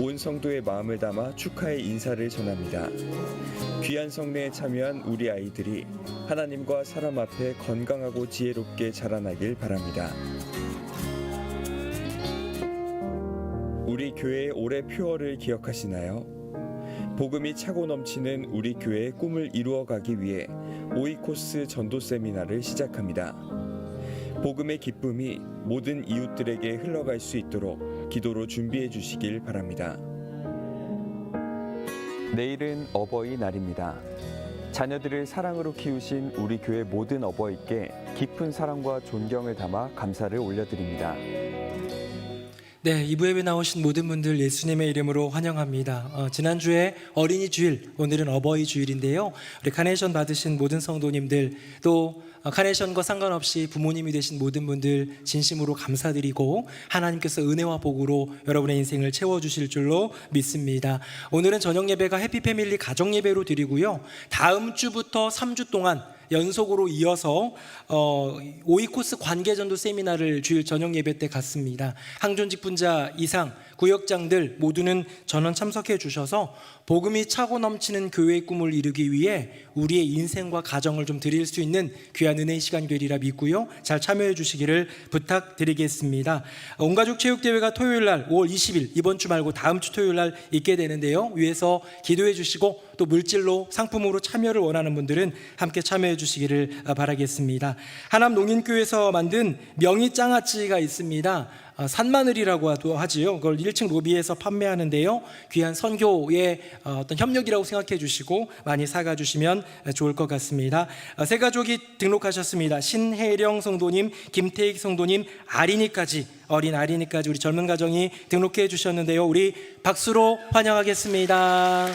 온 성도의 마음을 담아 축하의 인사를 전합니다. 귀한 성례에 참여한 우리 아이들이 하나님과 사람 앞에 건강하고 지혜롭게 자라나길 바랍니다. 우리 교회의 올해 표어를 기억하시나요? 복음이 차고 넘치는 우리 교회의 꿈을 이루어가기 위해 오이코스 전도 세미나를 시작합니다. 복음의 기쁨이 모든 이웃들에게 흘러갈 수 있도록 기도로 준비해 주시길 바랍니다. 내일은 어버이날입니다. 자녀들을 사랑으로 키우신 우리 교회 모든 어버이께 깊은 사랑과 존경을 담아 감사를 올려드립니다. 네, 2부 예배 나오신 모든 분들 예수님의 이름으로 환영합니다. 지난주에 어린이 주일, 오늘은 어버이 주일인데요. 우리 카네이션 받으신 모든 성도님들 또 카네이션과 상관없이 부모님이 되신 모든 분들 진심으로 감사드리고 하나님께서 은혜와 복으로 여러분의 인생을 채워주실 줄로 믿습니다. 오늘은 저녁 예배가 해피패밀리 가정 예배로 드리고요. 다음 주부터 3주 동안 연속으로 이어서 오이코스 관계전도 세미나를 주일 저녁 예배 때 갖습니다. 항존직 분자 이상 구역장들 모두는 전원 참석해 주셔서 복음이 차고 넘치는 교회의 꿈을 이루기 위해 우리의 인생과 가정을 좀 드릴 수 있는 귀한 은혜의 시간이 되리라 믿고요. 잘 참여해 주시기를 부탁드리겠습니다. 온가족 체육대회가 토요일 날 5월 20일 이번 주 말고 다음 주 토요일 날 있게 되는데요. 위에서 기도해 주시고 또 물질로 상품으로 참여를 원하는 분들은 함께 참여해 주시기를 바라겠습니다. 하남 농인교회에서 만든 명이 장아찌가 있습니다. 산마늘이라고 하지요. 그걸 1층 로비에서 판매하는데요. 귀한 선교의 어떤 협력이라고 생각해 주시고 많이 사가 주시면 좋을 것 같습니다. 세 가족이 등록하셨습니다. 신혜령 성도님, 김태익 성도님, 아린이까지, 어린 아린이까지 우리 젊은 가정이 등록해 주셨는데요. 우리 박수로 환영하겠습니다.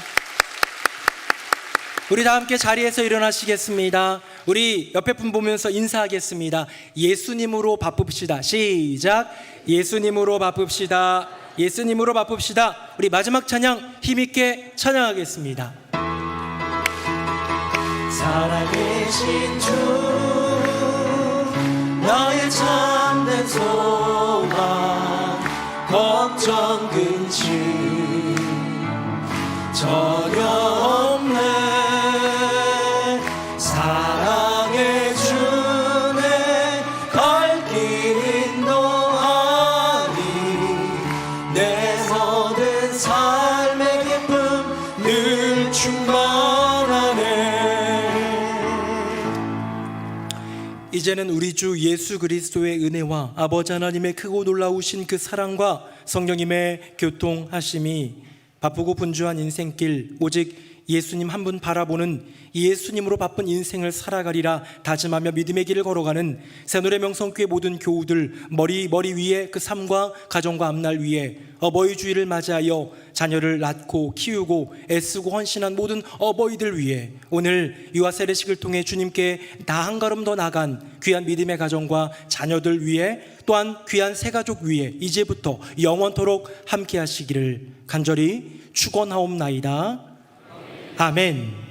우리 다 함께 자리에서 일어나시겠습니다. 우리 옆에 분 보면서 인사하겠습니다. 예수님으로 바쁩시다. 시작. 예수님으로 바쁩시다. 예수님으로 바쁩시다. 우리 마지막 찬양 힘있게 찬양하겠습니다. 살아계신 주 나의 참된 소망 걱정 근심 전혀 없네. 사랑의 주네 갈 길 인도하니 내 모든 삶의 기쁨 늘 충만하네. 이제는 우리 주 예수 그리스도의 은혜와 아버지 하나님의 크고 놀라우신 그 사랑과 성령님의 교통하심이 바쁘고 분주한 인생길 오직 예수님 한 분 바라보는 예수님으로 바쁜 인생을 살아가리라 다짐하며 믿음의 길을 걸어가는 새노래 명성교회 모든 교우들 머리 위에 그 삶과 가정과 앞날 위에 어버이 주일을 맞이하여 자녀를 낳고 키우고 애쓰고 헌신한 모든 어버이들 위해 오늘 유아 세례식을 통해 주님께 나 한 걸음 더 나간 귀한 믿음의 가정과 자녀들 위해 또한 귀한 새 가족 위해 이제부터 영원토록 함께 하시기를 간절히 축원하옵나이다. 아멘.